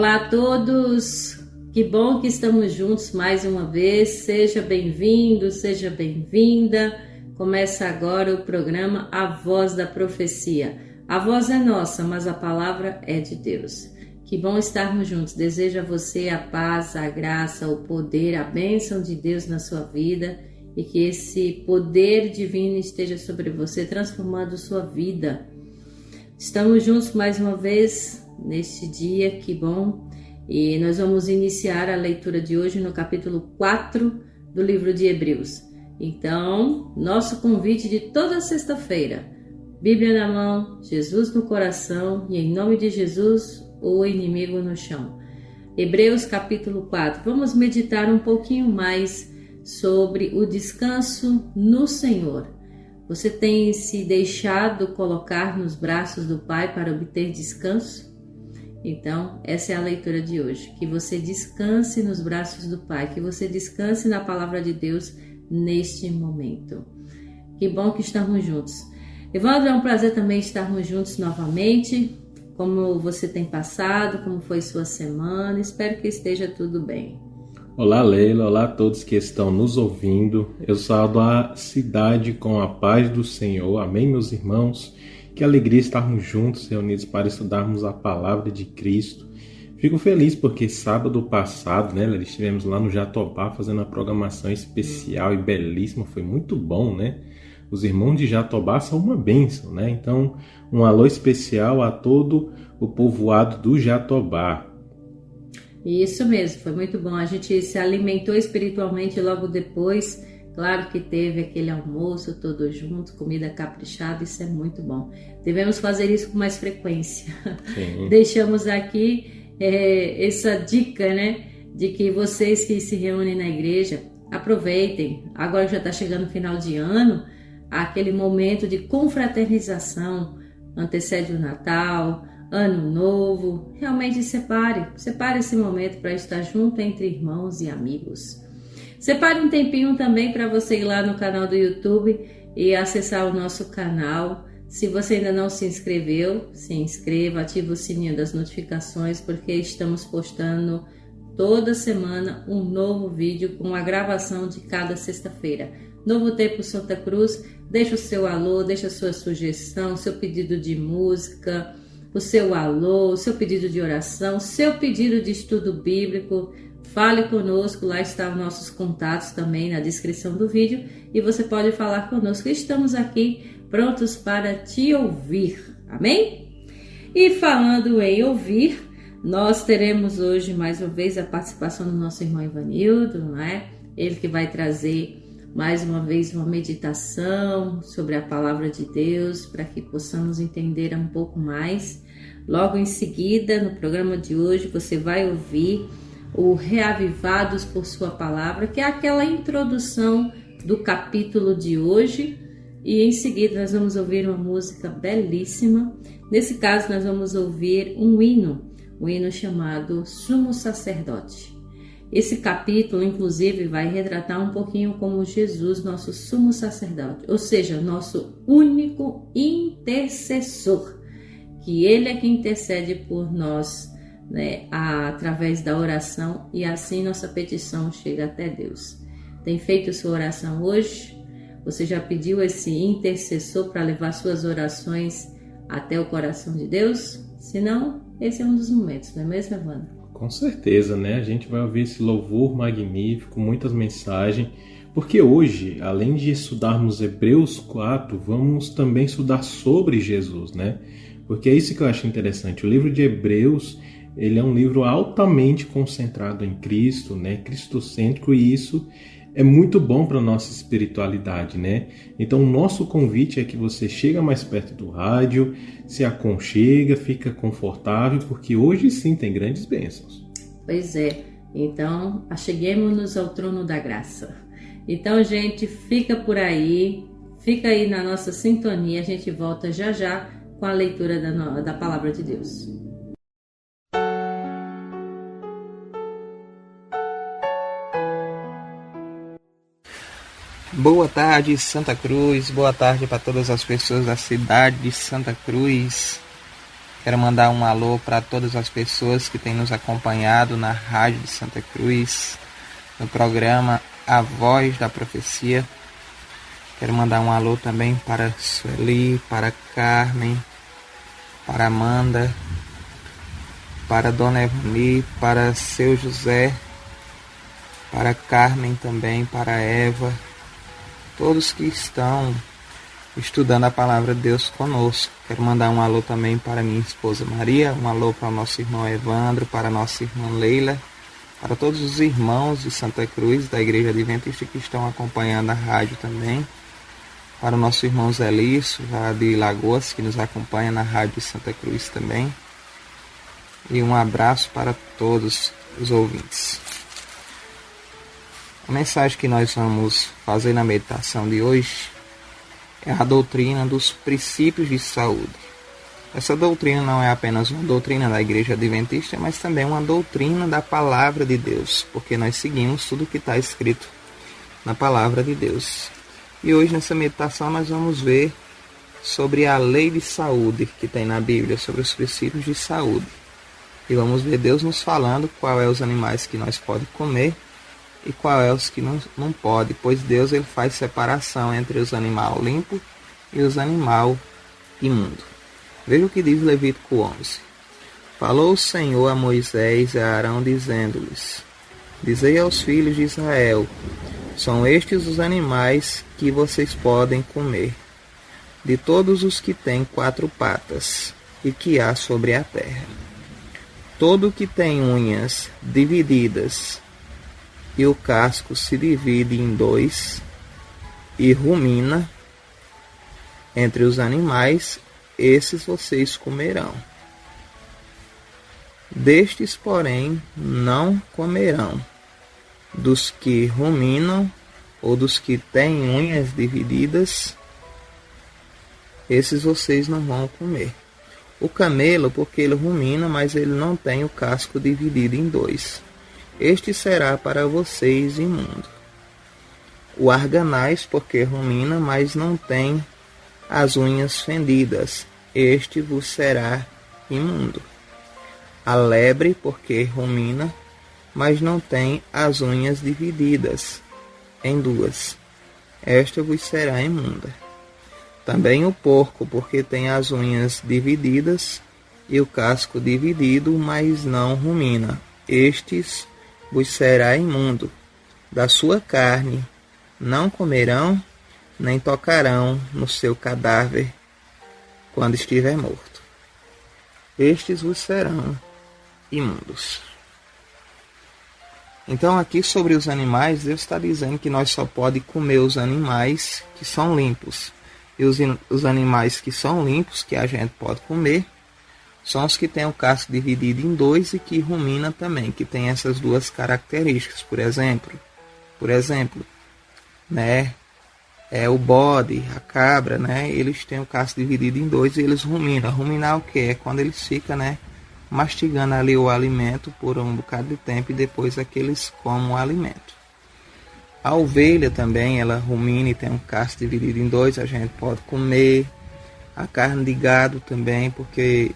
Olá a todos, que bom que estamos juntos mais uma vez, seja bem-vindo, seja bem-vinda. Começa agora o programa A Voz da Profecia. A voz é nossa, mas a palavra é de Deus. Que bom estarmos juntos, desejo a você a paz, a graça, o poder, a bênção de Deus na sua vida e que esse poder divino esteja sobre você, transformando sua vida. Estamos juntos mais uma vez neste dia, que bom, e nós vamos iniciar a leitura de hoje no capítulo 4 do livro de Hebreus. Então, nosso convite de toda sexta-feira, Bíblia na mão, Jesus no coração e em nome de Jesus, o inimigo no chão. Hebreus capítulo 4, vamos meditar um pouquinho mais sobre o descanso no Senhor. Você tem se deixado colocar nos braços do Pai para obter descanso? Então, essa é a leitura de hoje. Que você descanse nos braços do Pai, que você descanse na palavra de Deus neste momento. Que bom que estamos juntos. Evandro, é um prazer também estarmos juntos novamente. Como você tem passado, como foi sua semana? Espero que esteja tudo bem. Olá Leila, olá a todos que estão nos ouvindo. Eu saúdo a cidade com a paz do Senhor. Amém, meus irmãos? Que alegria estarmos juntos, reunidos para estudarmos a palavra de Cristo. Fico feliz porque sábado passado, estivemos lá no Jatobá fazendo uma programação especial e belíssima. Foi muito bom, né? Os irmãos de Jatobá são uma bênção, né? Então, um alô especial a todo o povoado do Jatobá. Isso mesmo, foi muito bom. A gente se alimentou espiritualmente logo depois. Claro que teve aquele almoço todo junto, comida caprichada, isso é muito bom. Devemos fazer isso com mais frequência. Sim. Deixamos aqui essa dica, né? De que vocês que se reúnem na igreja, aproveitem. Agora já está chegando o final de ano, aquele momento de confraternização, antecede o Natal, Ano Novo. Realmente separe esse momento para estar junto entre irmãos e amigos. Separe um tempinho também para você ir lá no canal do YouTube e acessar o nosso canal. Se você ainda não se inscreveu, se inscreva, ative o sininho das notificações, porque estamos postando toda semana um novo vídeo com a gravação de cada sexta-feira. Novo Tempo Santa Cruz, deixa o seu alô, deixa a sua sugestão, seu pedido de música, o seu alô, o seu pedido de oração, o seu pedido de estudo bíblico. Fale conosco, lá estão nossos contatos também na descrição do vídeo e você pode falar conosco. Estamos aqui prontos para te ouvir, amém? E falando em ouvir, nós teremos hoje mais uma vez a participação do nosso irmão Ivanildo, não é? Ele que vai trazer mais uma vez uma meditação sobre a palavra de Deus para que possamos entender um pouco mais. Logo em seguida, no programa de hoje, você vai ouvir o Reavivados por Sua Palavra, que é aquela introdução do capítulo de hoje, e em seguida nós vamos ouvir uma música belíssima. Nesse caso nós vamos ouvir um hino chamado Sumo Sacerdote. Esse capítulo inclusive vai retratar um pouquinho como Jesus, nosso sumo sacerdote, ou seja, nosso único intercessor, que ele é que intercede por nós, né, através da oração, e assim nossa petição chega até Deus. Tem feito sua oração hoje? Você já pediu esse intercessor para levar suas orações até o coração de Deus? Se não, esse é um dos momentos, não é mesmo, Evandro? Com certeza, né? A gente vai ouvir esse louvor magnífico, muitas mensagens, porque hoje, além de estudarmos Hebreus 4, vamos também estudar sobre Jesus, né? Porque é isso que eu acho interessante. O livro de Hebreus, ele é um livro altamente concentrado em Cristo, né? Cristocêntrico, e isso é muito bom para a nossa espiritualidade, né? Então, o nosso convite é que você chega mais perto do rádio, se aconchega, fica confortável, porque hoje sim tem grandes bênçãos. Pois é. Então, acheguemos-nos ao trono da graça. Então, gente, fica por aí, fica aí na nossa sintonia. A gente volta já já com a leitura da palavra de Deus. Boa tarde, Santa Cruz. Boa tarde para todas as pessoas da cidade de Santa Cruz. Quero mandar um alô para todas as pessoas que têm nos acompanhado na Rádio de Santa Cruz, no programa A Voz da Profecia. Quero mandar um alô também para Sueli, para Carmen, para Amanda, para Dona Evani, para Seu José, para Carmen também, para Eva, todos que estão estudando a palavra de Deus conosco. Quero mandar um alô também para minha esposa Maria, um alô para o nosso irmão Evandro, para a nossa irmã Leila, para todos os irmãos de Santa Cruz, da Igreja Adventista que estão acompanhando a rádio também, para o nosso irmão Zé Lício, lá de Lagoas, que nos acompanha na Rádio de Santa Cruz também. E um abraço para todos os ouvintes. A mensagem que nós vamos fazer na meditação de hoje é a doutrina dos princípios de saúde. Essa doutrina não é apenas uma doutrina da Igreja Adventista, mas também uma doutrina da Palavra de Deus, porque nós seguimos tudo que está escrito na Palavra de Deus. E hoje nessa meditação nós vamos ver sobre a lei de saúde que tem na Bíblia, sobre os princípios de saúde. E vamos ver Deus nos falando qual é os animais que nós podemos comer e qual é os que não pode, pois Deus ele faz separação entre os animais limpos e os animais imundos. Veja o que diz Levítico 11. Falou o Senhor a Moisés e a Arão, dizendo-lhes: Dizei aos filhos de Israel: são estes os animais que vocês podem comer, de todos os que têm 4 patas e que há sobre a terra. Todo o que tem unhas divididas e o casco se divide em 2 e rumina entre os animais, esses vocês comerão. Destes, porém, não comerão dos que ruminam ou dos que têm unhas divididas, esses vocês não vão comer. O camelo, porque ele rumina, mas ele não tem o casco dividido em 2. Este será para vocês imundo. O arganaz, porque rumina, mas não tem as unhas fendidas. Este vos será imundo. A lebre, porque rumina, mas não tem as unhas divididas em 2. Esta vos será imunda. Também o porco, porque tem as unhas divididas e o casco dividido, mas não rumina. Estes vos será imundo. Da sua carne não comerão, nem tocarão no seu cadáver quando estiver morto. Estes vos serão imundos. Então aqui sobre os animais, Deus está dizendo que nós só podemos comer os animais que são limpos. E os animais que são limpos, que a gente pode comer, são os que têm o casco dividido em 2 e que rumina também, que tem essas 2 características. Por exemplo, né, o bode, a cabra, né, eles têm o casco dividido em 2 e eles ruminam. Ruminar o que? É quando eles ficam, né, mastigando ali o alimento por um bocado de tempo e depois é que eles comem o alimento. A ovelha também, ela rumina e tem um casco dividido em 2, a gente pode comer. A carne de gado também, porque,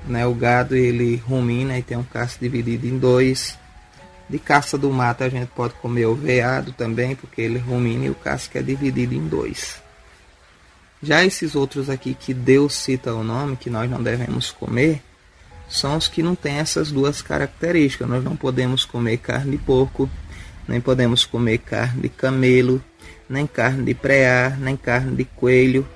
né, o gado ele rumina e tem um casco dividido em 2. De caça do mato a gente pode comer o veado também, porque ele rumina e o casco é dividido em 2. Já esses outros aqui que Deus cita o nome, que nós não devemos comer, são os que não têm essas 2 características. Nós não podemos comer carne de porco, nem podemos comer carne de camelo, nem carne de preá, nem carne de coelho.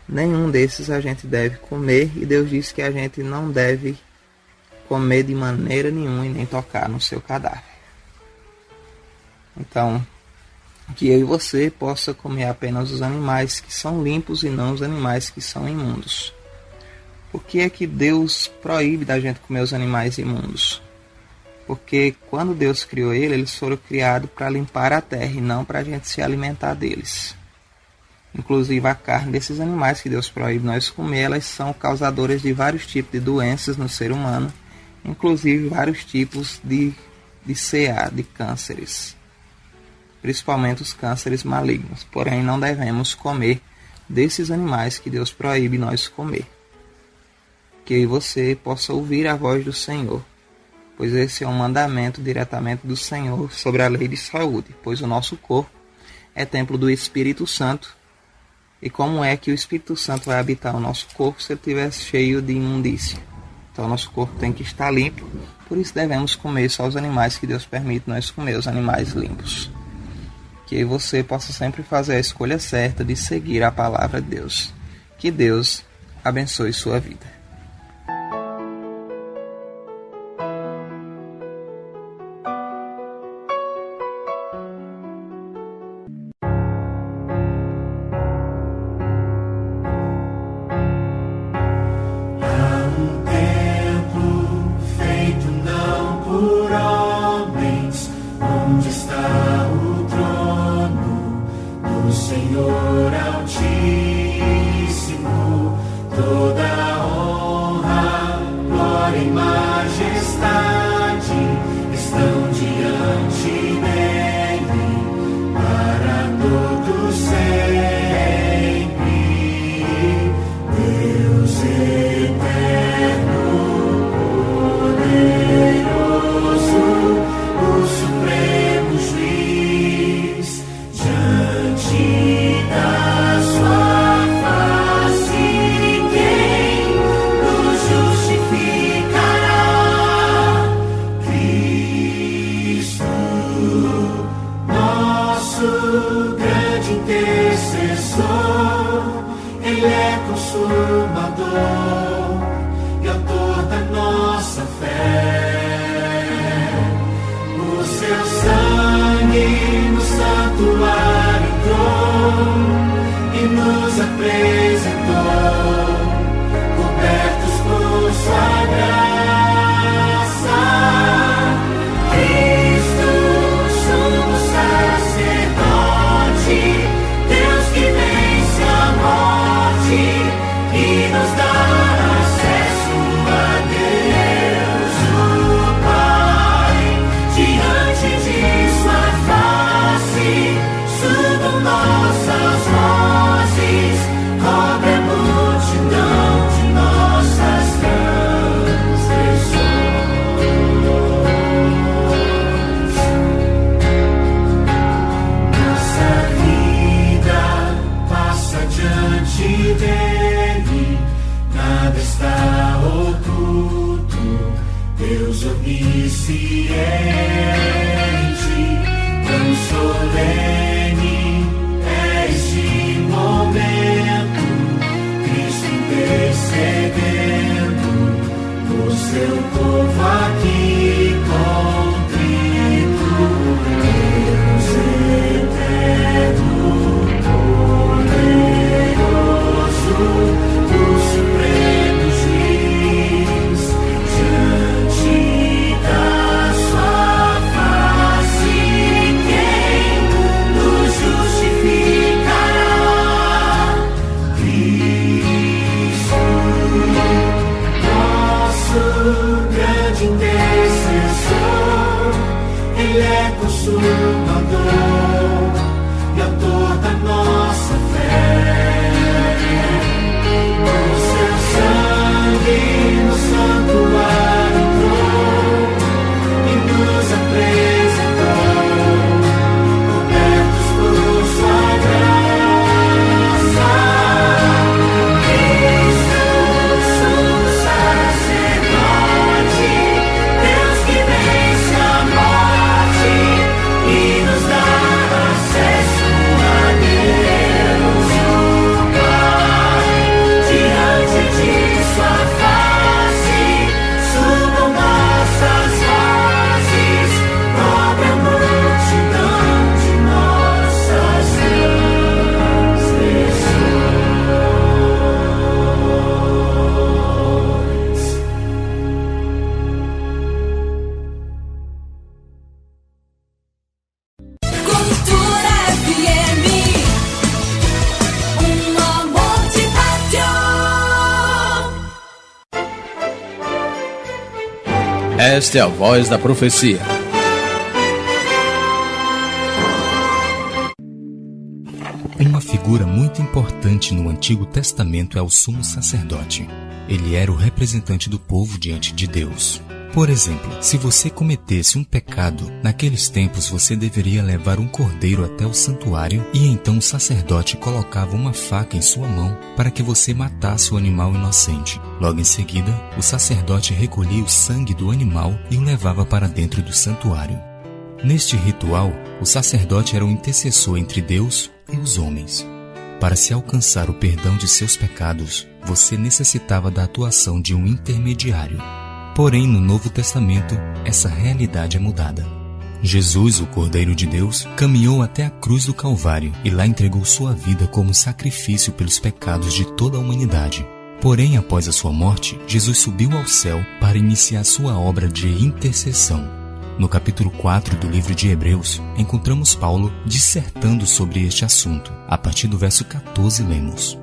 Nenhum desses a gente deve comer, e Deus diz que a gente não deve comer de maneira nenhuma e nem tocar no seu cadáver. Então, que eu e você possa comer apenas os animais que são limpos e não os animais que são imundos. Por que é que Deus proíbe da gente comer os animais imundos? Porque quando Deus criou eles foram criados para limpar a terra e não para a gente se alimentar deles. Inclusive a carne desses animais que Deus proíbe nós comer, elas são causadoras de vários tipos de doenças no ser humano, inclusive vários tipos de CA, de cânceres, principalmente os cânceres malignos. Porém, não devemos comer desses animais que Deus proíbe nós comer. que eu e você possa ouvir a voz do Senhor, pois esse é um mandamento diretamente do Senhor sobre a lei de saúde, pois o nosso corpo é templo do Espírito Santo. E como é que o Espírito Santo vai habitar o nosso corpo se ele estiver cheio de imundícia? Então, nosso corpo tem que estar limpo, por isso devemos comer só os animais que Deus permite nós comer, os animais limpos. Que você possa sempre fazer a escolha certa de seguir a palavra de Deus. Que Deus abençoe sua vida. Esta é a voz da profecia. Uma figura muito importante no Antigo Testamento é o sumo sacerdote. Ele era o representante do povo diante de Deus. Por exemplo, se você cometesse um pecado, naqueles tempos você deveria levar um cordeiro até o santuário e então o sacerdote colocava uma faca em sua mão para que você matasse o animal inocente. Logo em seguida, o sacerdote recolhia o sangue do animal e o levava para dentro do santuário. Neste ritual, o sacerdote era o intercessor entre Deus e os homens. Para se alcançar o perdão de seus pecados, você necessitava da atuação de um intermediário. Porém, no Novo Testamento, essa realidade é mudada. Jesus, o Cordeiro de Deus, caminhou até a cruz do Calvário e lá entregou sua vida como sacrifício pelos pecados de toda a humanidade. Porém, após a sua morte, Jesus subiu ao céu para iniciar sua obra de intercessão. No capítulo 4 do livro de Hebreus, encontramos Paulo dissertando sobre este assunto. A partir do verso 14 lemos: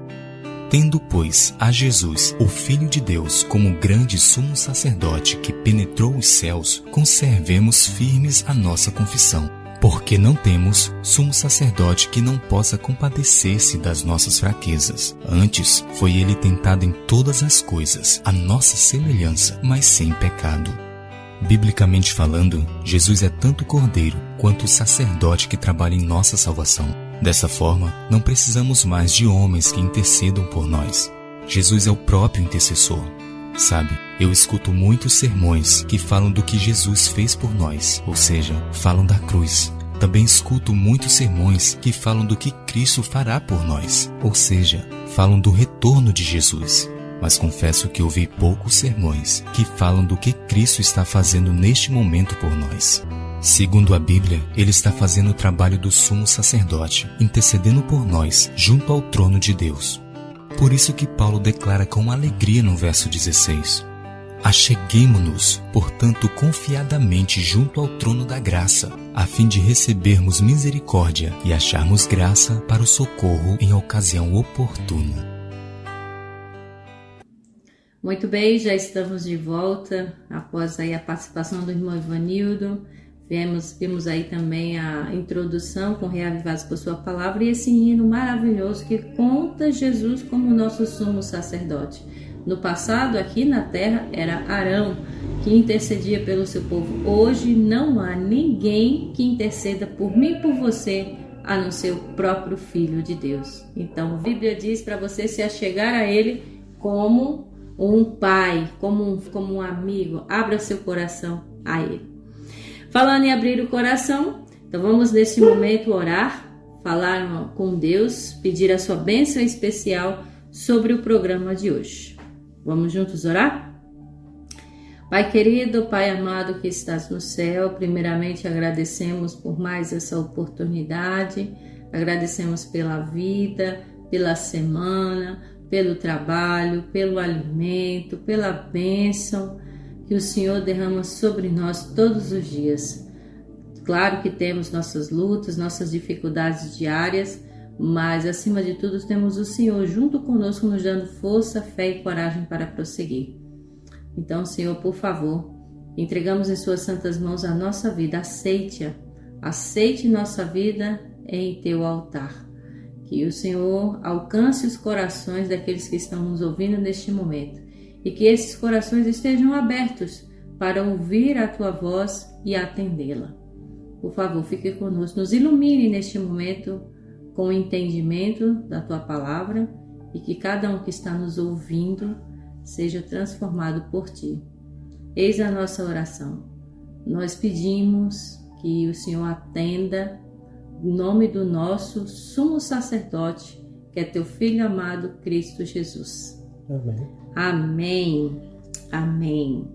Tendo, pois, a Jesus, o Filho de Deus, como grande sumo sacerdote que penetrou os céus, conservemos firmes a nossa confissão. Porque não temos sumo sacerdote que não possa compadecer-se das nossas fraquezas. Antes, foi ele tentado em todas as coisas, à nossa semelhança, mas sem pecado. Biblicamente falando, Jesus é tanto cordeiro quanto o sacerdote que trabalha em nossa salvação. Dessa forma, não precisamos mais de homens que intercedam por nós. Jesus é o próprio intercessor. Sabe, eu escuto muitos sermões que falam do que Jesus fez por nós, ou seja, falam da cruz. Também escuto muitos sermões que falam do que Cristo fará por nós, ou seja, falam do retorno de Jesus. Mas confesso que ouvi poucos sermões que falam do que Cristo está fazendo neste momento por nós. Segundo a Bíblia, ele está fazendo o trabalho do sumo sacerdote, intercedendo por nós junto ao trono de Deus. Por isso que Paulo declara com alegria no verso 16: Acheguemo-nos, portanto, confiadamente junto ao trono da graça, a fim de recebermos misericórdia e acharmos graça para o socorro em ocasião oportuna. Muito bem, já estamos de volta após aí a participação do irmão Ivanildo. Vimos aí também a introdução com Reavivados por Sua Palavra e esse hino maravilhoso que conta Jesus como nosso sumo sacerdote. No passado, aqui na terra, era Arão que intercedia pelo seu povo. Hoje não há ninguém que interceda por mim e por você, a não ser o próprio Filho de Deus. Então, a Bíblia diz para você se achegar a Ele como um pai, como um amigo. Abra seu coração a Ele. Falando em abrir o coração, então vamos neste momento orar, falar com Deus, pedir a sua bênção especial sobre o programa de hoje. Vamos juntos orar? Pai querido, Pai amado que estás no céu, primeiramente agradecemos por mais essa oportunidade, agradecemos pela vida, pela semana, pelo trabalho, pelo alimento, pela bênção que o Senhor derrama sobre nós todos os dias. Claro que temos nossas lutas, nossas dificuldades diárias, mas acima de tudo temos o Senhor junto conosco nos dando força, fé e coragem para prosseguir. Então, Senhor, por favor, entregamos em Suas santas mãos a nossa vida, aceite nossa vida em Teu altar. Que o Senhor alcance os corações daqueles que estão nos ouvindo neste momento e que esses corações estejam abertos para ouvir a Tua voz e atendê-la. Por favor, fique conosco, nos ilumine neste momento com o entendimento da Tua palavra e que cada um que está nos ouvindo seja transformado por Ti. Eis a nossa oração. Nós pedimos que o Senhor atenda em nome do nosso sumo sacerdote, que é Teu Filho amado, Cristo Jesus. Amém. Amém. Amém.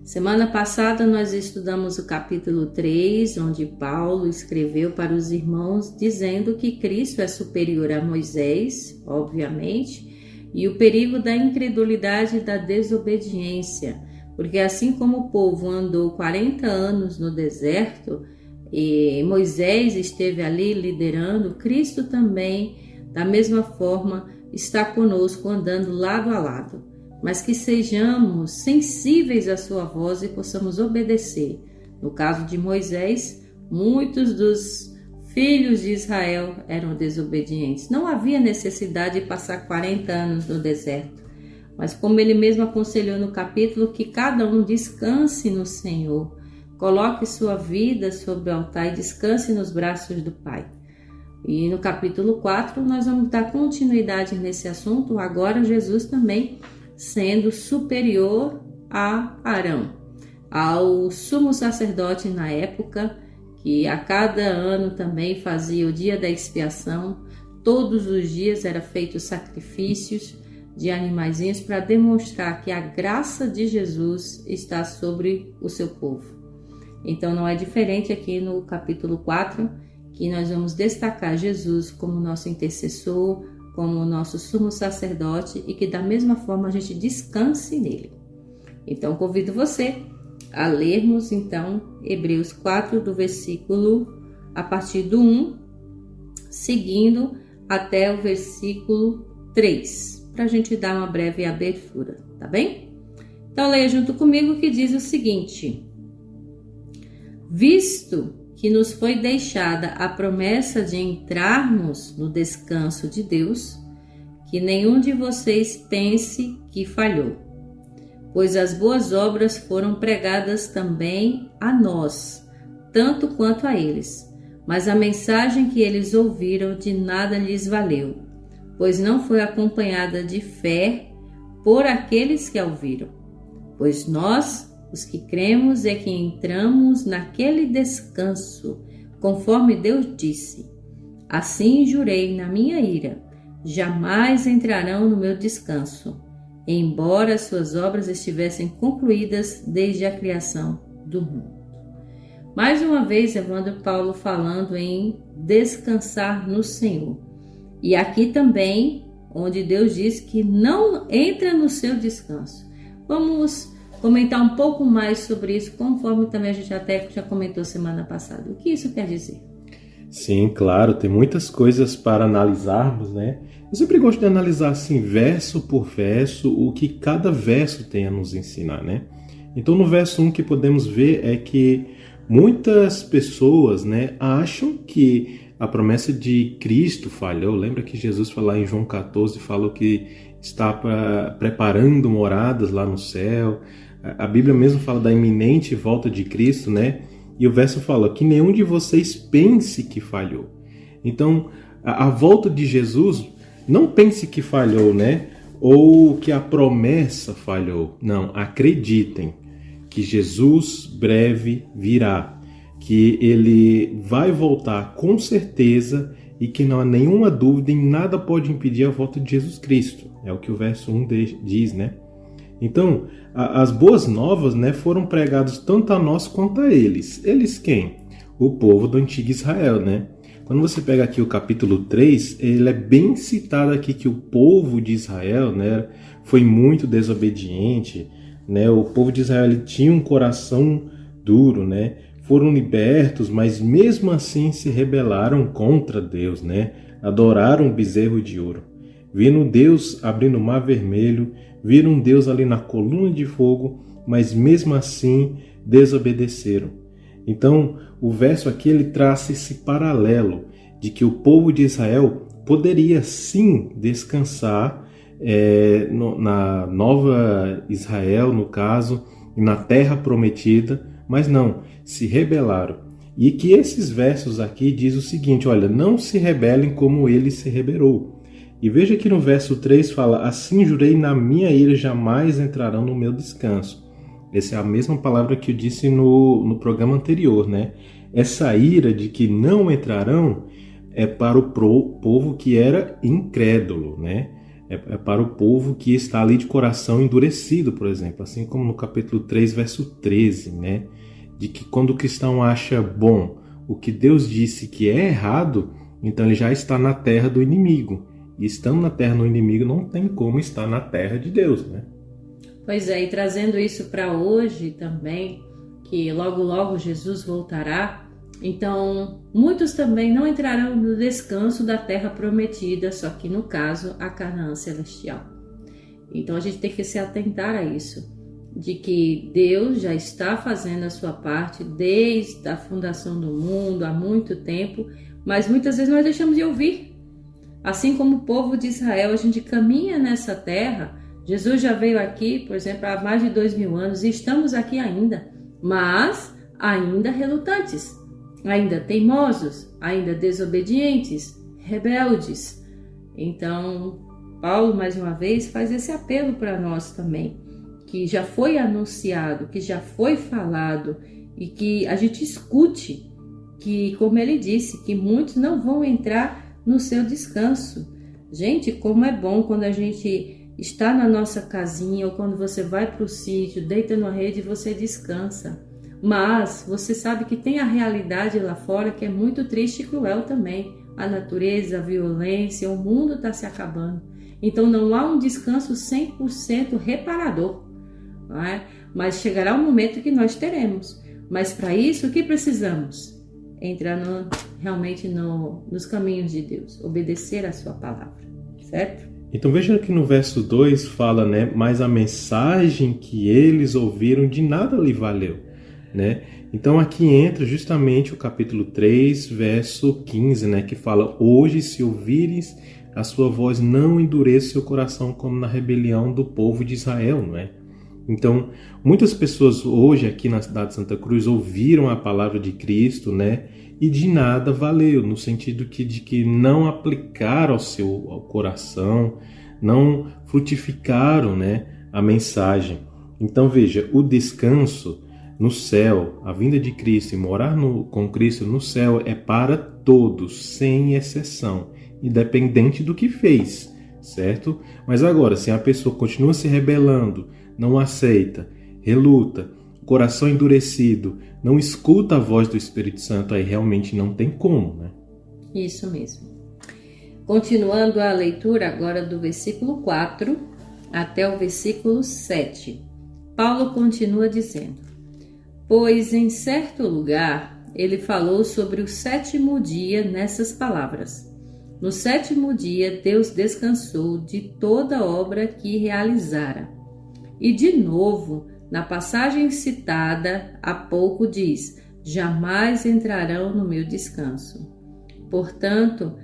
Semana passada nós estudamos o capítulo 3, onde Paulo escreveu para os irmãos dizendo que Cristo é superior a Moisés, obviamente, e o perigo da incredulidade e da desobediência, porque assim como o povo andou 40 anos no deserto e Moisés esteve ali liderando, Cristo também, da mesma forma, está conosco andando lado a lado, mas que sejamos sensíveis à sua voz e possamos obedecer. No caso de Moisés, muitos dos filhos de Israel eram desobedientes. Não havia necessidade de passar 40 anos no deserto, Mas como ele mesmo aconselhou no capítulo, que cada um descanse no Senhor, coloque sua vida sobre o altar e descanse nos braços do Pai. E no capítulo 4 nós vamos dar continuidade nesse assunto, agora Jesus também sendo superior a Arão, ao sumo sacerdote na época, que a cada ano também fazia o dia da expiação. Todos os dias eram feitos sacrifícios de animaizinhos para demonstrar que a graça de Jesus está sobre o seu povo. Então não é diferente aqui no capítulo 4, que nós vamos destacar Jesus como nosso intercessor, como nosso sumo sacerdote, e que da mesma forma a gente descanse nele. Então convido você a lermos então Hebreus 4 do versículo a partir do 1, seguindo até o versículo 3, para a gente dar uma breve abertura, tá bem? Então leia junto comigo, que diz o seguinte: visto que nos foi deixada a promessa de entrarmos no descanso de Deus, que nenhum de vocês pense que falhou, pois as boas obras foram pregadas também a nós, tanto quanto a eles. Mas a mensagem que eles ouviram de nada lhes valeu, pois não foi acompanhada de fé por aqueles que a ouviram. Pois nós, os que cremos, é que entramos naquele descanso, conforme Deus disse: assim jurei na minha ira, jamais entrarão no meu descanso, embora as suas obras estivessem concluídas desde a criação do mundo. Mais uma vez, Evandro Paulo falando em descansar no Senhor. E aqui também, onde Deus diz que não entra no seu descanso. Vamos comentar um pouco mais sobre isso, conforme também a gente até já comentou semana passada. O que isso quer dizer? Sim, claro, tem muitas coisas para analisarmos, né? Eu sempre gosto de analisar assim, verso por verso, o que cada verso tem a nos ensinar, né? Então, no verso 1 que podemos ver é que muitas pessoas, né, acham que a promessa de Cristo falhou. Lembra que Jesus falou em João 14, falou que está preparando moradas lá no céu. A Bíblia mesmo fala da iminente volta de Cristo, né? E o verso fala que nenhum de vocês pense que falhou. Então, a volta de Jesus, não pense que falhou, né? Ou que a promessa falhou. Não, acreditem que Jesus breve virá, que ele vai voltar com certeza e que não há nenhuma dúvida e nada pode impedir a volta de Jesus Cristo. É o que o verso 1 diz, né? Então, as boas novas, né, foram pregadas tanto a nós quanto a eles. Eles quem? O povo do antigo Israel, né? Quando você pega aqui o capítulo 3, ele é bem citado aqui que o povo de Israel, né, foi muito desobediente, né? O povo de Israel ele tinha um coração duro, né? Foram libertos, mas mesmo assim se rebelaram contra Deus, né? Adoraram o bezerro de ouro. Viram Deus abrindo o mar vermelho, viram Deus ali na coluna de fogo, mas mesmo assim desobedeceram. Então, o verso aqui ele traz esse paralelo de que o povo de Israel poderia sim descansar na nova Israel, no caso, na terra prometida, mas não, se rebelaram. E que esses versos aqui diz o seguinte, olha, não se rebelem como ele se rebelou. E veja que no verso 3 fala, assim jurei na minha ira, jamais entrarão no meu descanso. Essa é a mesma palavra que eu disse no programa anterior, né? Essa ira de que não entrarão é para o povo que era incrédulo, né? É para o povo que está ali de coração endurecido, por exemplo. Assim como no capítulo 3, verso 13, né? De que quando o cristão acha bom o que Deus disse que é errado, então ele já está na terra do inimigo. E estando na terra do inimigo não tem como estar na terra de Deus, né? Pois é, e trazendo isso para hoje também, que logo logo Jesus voltará, então muitos também não entrarão no descanso da terra prometida, só que no caso a Canaã celestial. Então a gente tem que se atentar a isso, de que Deus já está fazendo a sua parte desde a fundação do mundo, há muito tempo, mas muitas vezes nós deixamos de ouvir. Assim como o povo de Israel, a gente caminha nessa terra Jesus já veio aqui, por exemplo, há mais de 2000 anos e estamos aqui ainda, mas ainda relutantes, ainda teimosos, ainda desobedientes, rebeldes. Então, Paulo, mais uma vez, faz esse apelo para nós também, que já foi anunciado, que já foi falado e que a gente escute que, como ele disse, que muitos não vão entrar no seu descanso. Gente, como é bom quando a gente está na nossa casinha ou quando você vai para o sítio, deita na rede e você descansa. Mas você sabe que tem a realidade lá fora que é muito triste e cruel também. A natureza, a violência, o mundo está se acabando. Então não há um descanso 100% reparador, não é? Mas chegará um momento que nós teremos. Mas para isso, o que precisamos? Entrar realmente nos caminhos de Deus, obedecer a sua palavra, certo? Então veja que no verso 2 fala, né? Mas a mensagem que eles ouviram de nada lhe valeu, né? Então aqui entra justamente o capítulo 3, verso 15, né? Que fala, hoje se ouvires a sua voz, não endureça seu coração como na rebelião do povo de Israel, não é? Então, muitas pessoas hoje aqui na cidade de Santa Cruz ouviram a palavra de Cristo, né? E de nada valeu, no sentido de que não aplicaram ao coração, não frutificaram, né, a mensagem. Então veja, o descanso no céu, a vinda de Cristo e morar com Cristo no céu é para todos, sem exceção, independente do que fez, certo? Mas agora, se a pessoa continua se rebelando, não aceita, reluta, coração endurecido, não escuta a voz do Espírito Santo, aí realmente não tem como, né? Isso mesmo. Continuando a leitura agora do versículo 4 até o versículo 7. Paulo continua dizendo: pois em certo lugar ele falou sobre o 7º dia nessas palavras. No 7º dia Deus descansou de toda a obra que realizara. E de novo, na passagem citada há pouco diz: jamais entrarão no meu descanso. Portanto,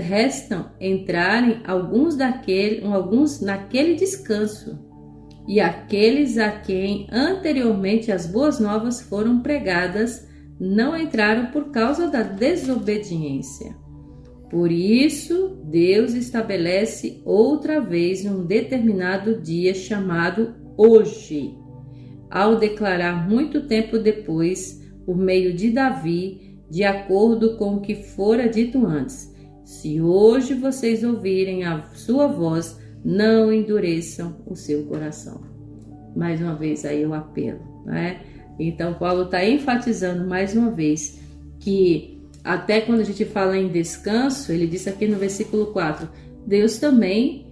restam entrarem alguns naquele descanso, e aqueles a quem anteriormente as boas novas foram pregadas não entraram por causa da desobediência. Por isso, Deus estabelece outra vez um determinado dia chamado hoje, ao declarar muito tempo depois, por meio de Davi, de acordo com o que fora dito antes: se hoje vocês ouvirem a sua voz, não endureçam o seu coração. Mais uma vez aí o apelo, né? Então Paulo está enfatizando mais uma vez que até quando a gente fala em descanso, ele disse aqui no versículo 4, Deus também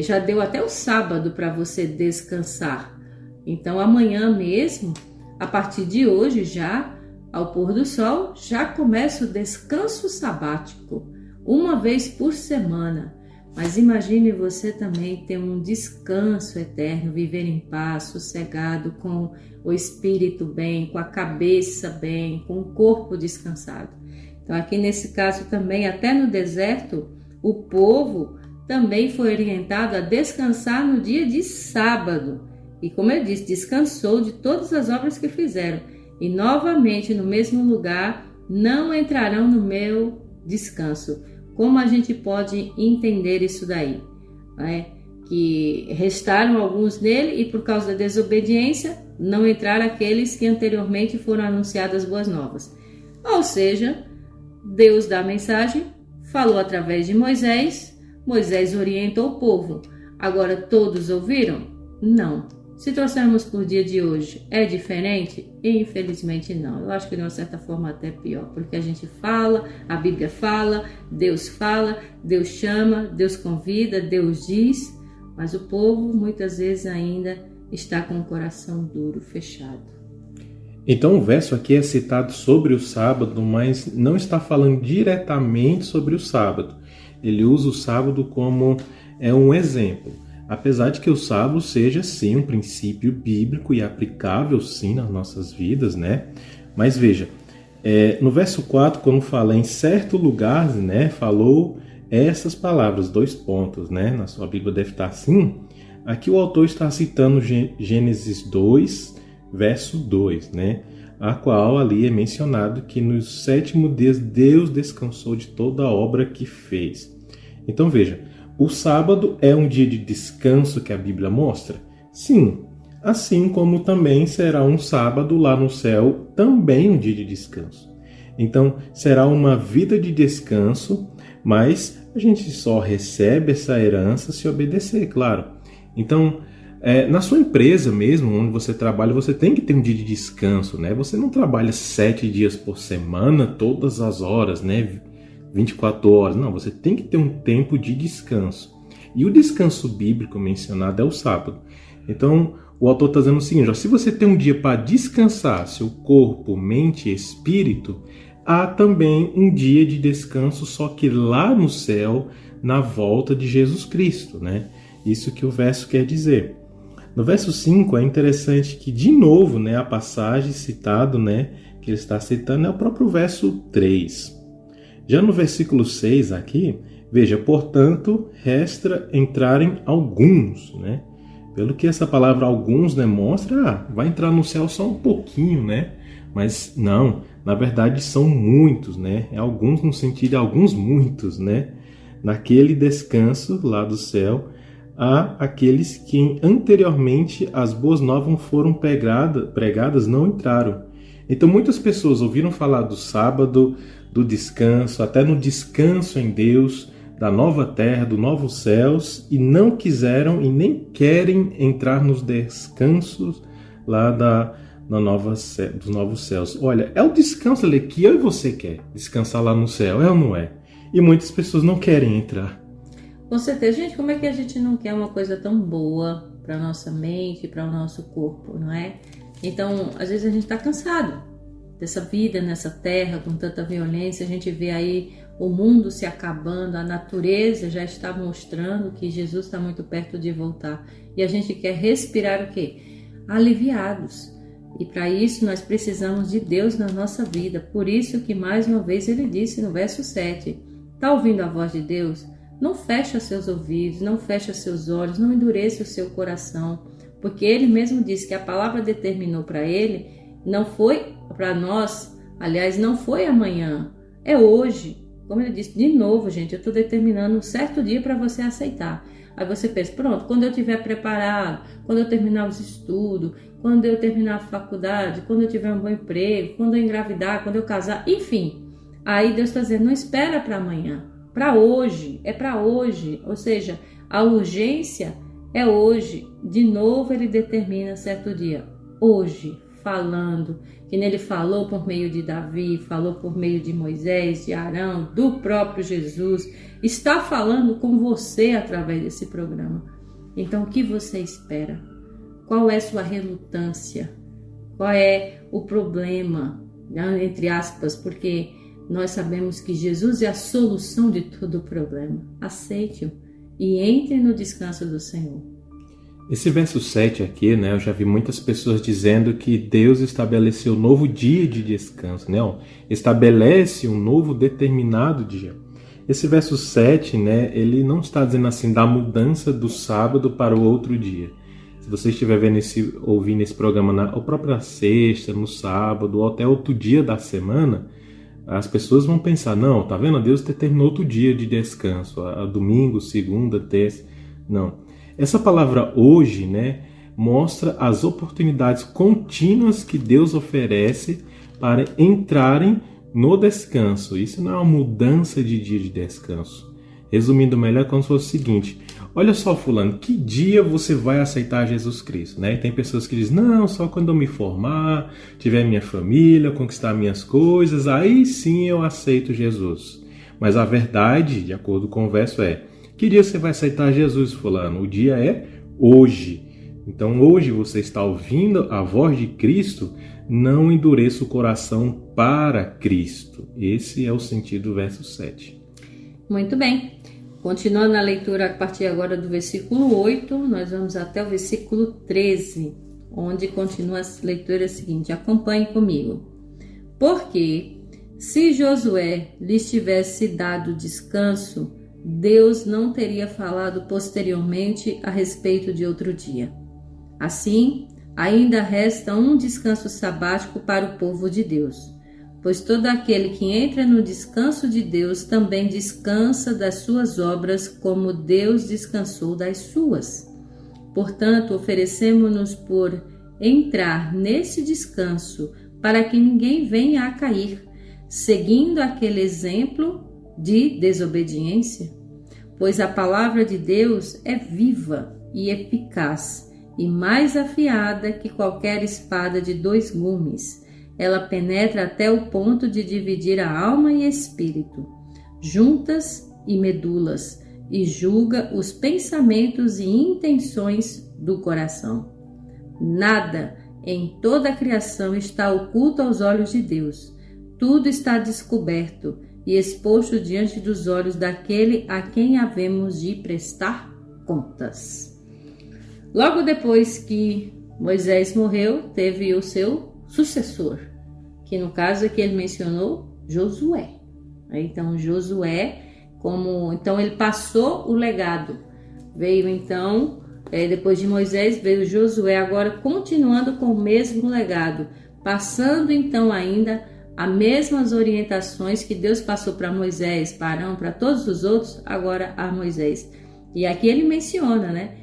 já deu até o sábado para você descansar. Então amanhã mesmo, a partir de hoje já, ao pôr do sol, já começa o descanso sabático, uma vez por semana. Mas imagine você também ter um descanso eterno, viver em paz, sossegado, com o espírito bem, com a cabeça bem, com o corpo descansado. Então aqui nesse caso também, até no deserto, o povo também foi orientado a descansar no dia de sábado. E como eu disse, descansou de todas as obras que fizeram. E novamente no mesmo lugar, não entrarão no meu descanso. Como a gente pode entender isso daí? Que restaram alguns nele e por causa da desobediência, não entraram aqueles que anteriormente foram anunciadas boas novas. Ou seja, Deus dá a mensagem, falou através de Moisés, Moisés orientou o povo. Agora todos ouviram? Não. Se trouxermos por dia de hoje, é diferente? Infelizmente não. Eu acho que de uma certa forma até pior, porque a gente fala, a Bíblia fala, Deus chama, Deus convida, Deus diz, mas o povo muitas vezes ainda está com o coração duro, fechado. Então o verso aqui é citado sobre o sábado, mas não está falando diretamente sobre o sábado. Ele usa o sábado como um exemplo. Apesar de que o sábado seja, sim, um princípio bíblico e aplicável, sim, nas nossas vidas, né? Mas veja, no verso 4, quando fala em certo lugar, né? Falou essas palavras, 2 pontos, né? Na sua Bíblia deve estar assim. Aqui o autor está citando Gênesis 2, verso 2, né? A qual ali é mencionado que nos 7º dia Deus descansou de toda a obra que fez. Então veja, o sábado é um dia de descanso que a Bíblia mostra? Sim, assim como também será um sábado lá no céu, também um dia de descanso. Então será uma vida de descanso, mas a gente só recebe essa herança se obedecer, claro. Então, na sua empresa mesmo, onde você trabalha, você tem que ter um dia de descanso, né? Você não trabalha 7 dias por semana, todas as horas, né? 24 horas. Não, você tem que ter um tempo de descanso. E o descanso bíblico mencionado é o sábado. Então, o autor está dizendo o seguinte, ó, se você tem um dia para descansar seu corpo, mente e espírito, há também um dia de descanso, só que lá no céu, na volta de Jesus Cristo, né? Isso que o verso quer dizer. No verso 5 é interessante que, de novo, né, a passagem citada, né, que ele está citando é o próprio verso 3. Já no versículo 6 aqui, veja, portanto, resta entrarem alguns, né? Pelo que essa palavra alguns demonstra, vai entrar no céu só um pouquinho, né? Mas não, na verdade são muitos, né? É alguns no sentido de alguns muitos, né? Naquele descanso lá do céu, há aqueles que anteriormente as boas novas foram pregadas não entraram. Então muitas pessoas ouviram falar do sábado, do descanso, até no descanso em Deus, da nova terra, dos novos céus, e não quiseram e nem querem entrar nos descansos lá dos novos céus. Olha, é o descanso ali que eu e você quer, descansar lá no céu, é ou não é? E muitas pessoas não querem entrar. Com certeza, gente, como é que a gente não quer uma coisa tão boa para nossa mente, para o nosso corpo, não é? Então, às vezes a gente está cansado dessa vida nessa terra com tanta violência, a gente vê aí o mundo se acabando, a natureza já está mostrando que Jesus está muito perto de voltar. E a gente quer respirar o quê? Aliviados. E para isso nós precisamos de Deus na nossa vida. Por isso que mais uma vez ele disse no verso 7, está ouvindo a voz de Deus? Não feche seus ouvidos, não feche seus olhos, não endureça o seu coração, porque ele mesmo disse que a palavra determinou para ele, não foi para nós, aliás, não foi amanhã, é hoje. Como ele disse, de novo, gente, eu estou determinando um certo dia para você aceitar. Aí você pensa, pronto, quando eu estiver preparado, quando eu terminar os estudos, quando eu terminar a faculdade, quando eu tiver um bom emprego, quando eu engravidar, quando eu casar, enfim. Aí Deus está dizendo, não espera para amanhã. Para hoje, é para hoje, ou seja, a urgência é hoje. De novo ele determina certo dia, hoje, falando, que nele falou por meio de Davi, falou por meio de Moisés, de Arão, do próprio Jesus, está falando com você através desse programa. Então o que você espera? Qual é sua relutância? Qual é o problema, entre aspas, porque nós sabemos que Jesus é a solução de todo o problema. Aceite-o e entre no descanso do Senhor. Esse verso 7 aqui, né, eu já vi muitas pessoas dizendo que Deus estabeleceu um novo dia de descanso, né? Estabelece um novo determinado dia. Esse verso 7, né, ele não está dizendo assim da mudança do sábado para o outro dia. Se você estiver ouvindo esse programa na própria sexta, no sábado ou até outro dia da semana, as pessoas vão pensar, não, tá vendo? Deus determinou outro dia de descanso, a domingo, segunda, terça. Não. Essa palavra hoje, né, mostra as oportunidades contínuas que Deus oferece para entrarem no descanso. Isso não é uma mudança de dia de descanso. Resumindo melhor, como se fosse o seguinte, olha só, fulano, que dia você vai aceitar Jesus Cristo? Né? E tem pessoas que dizem, não, só quando eu me formar, tiver minha família, conquistar minhas coisas, aí sim eu aceito Jesus. Mas a verdade, de acordo com o verso, é, que dia você vai aceitar Jesus, fulano? O dia é hoje. Então hoje você está ouvindo a voz de Cristo, não endureça o coração para Cristo. Esse é o sentido do verso 7. Muito bem. Continuando a leitura a partir agora do versículo 8, nós vamos até o versículo 13, onde continua a leitura seguinte. Acompanhe comigo. Porque se Josué lhes tivesse dado descanso, Deus não teria falado posteriormente a respeito de outro dia. Assim, ainda resta um descanso sabático para o povo de Deus, pois todo aquele que entra no descanso de Deus também descansa das suas obras, como Deus descansou das suas. Portanto, oferecemos-nos por entrar nesse descanso, para que ninguém venha a cair, seguindo aquele exemplo de desobediência. Pois a palavra de Deus é viva e eficaz, e mais afiada que qualquer espada de 2 gumes. Ela penetra até o ponto de dividir a alma e espírito, juntas e medulas, e julga os pensamentos e intenções do coração. Nada em toda a criação está oculto aos olhos de Deus. Tudo está descoberto e exposto diante dos olhos daquele a quem havemos de prestar contas. Logo depois que Moisés morreu, teve o seu sucessor, que no caso aqui ele mencionou Josué. Então Josué, então ele passou o legado. Veio então, depois de Moisés, veio Josué, agora continuando com o mesmo legado, passando então ainda as mesmas orientações que Deus passou para Moisés, para Arão, para todos os outros, agora a Moisés. E aqui ele menciona,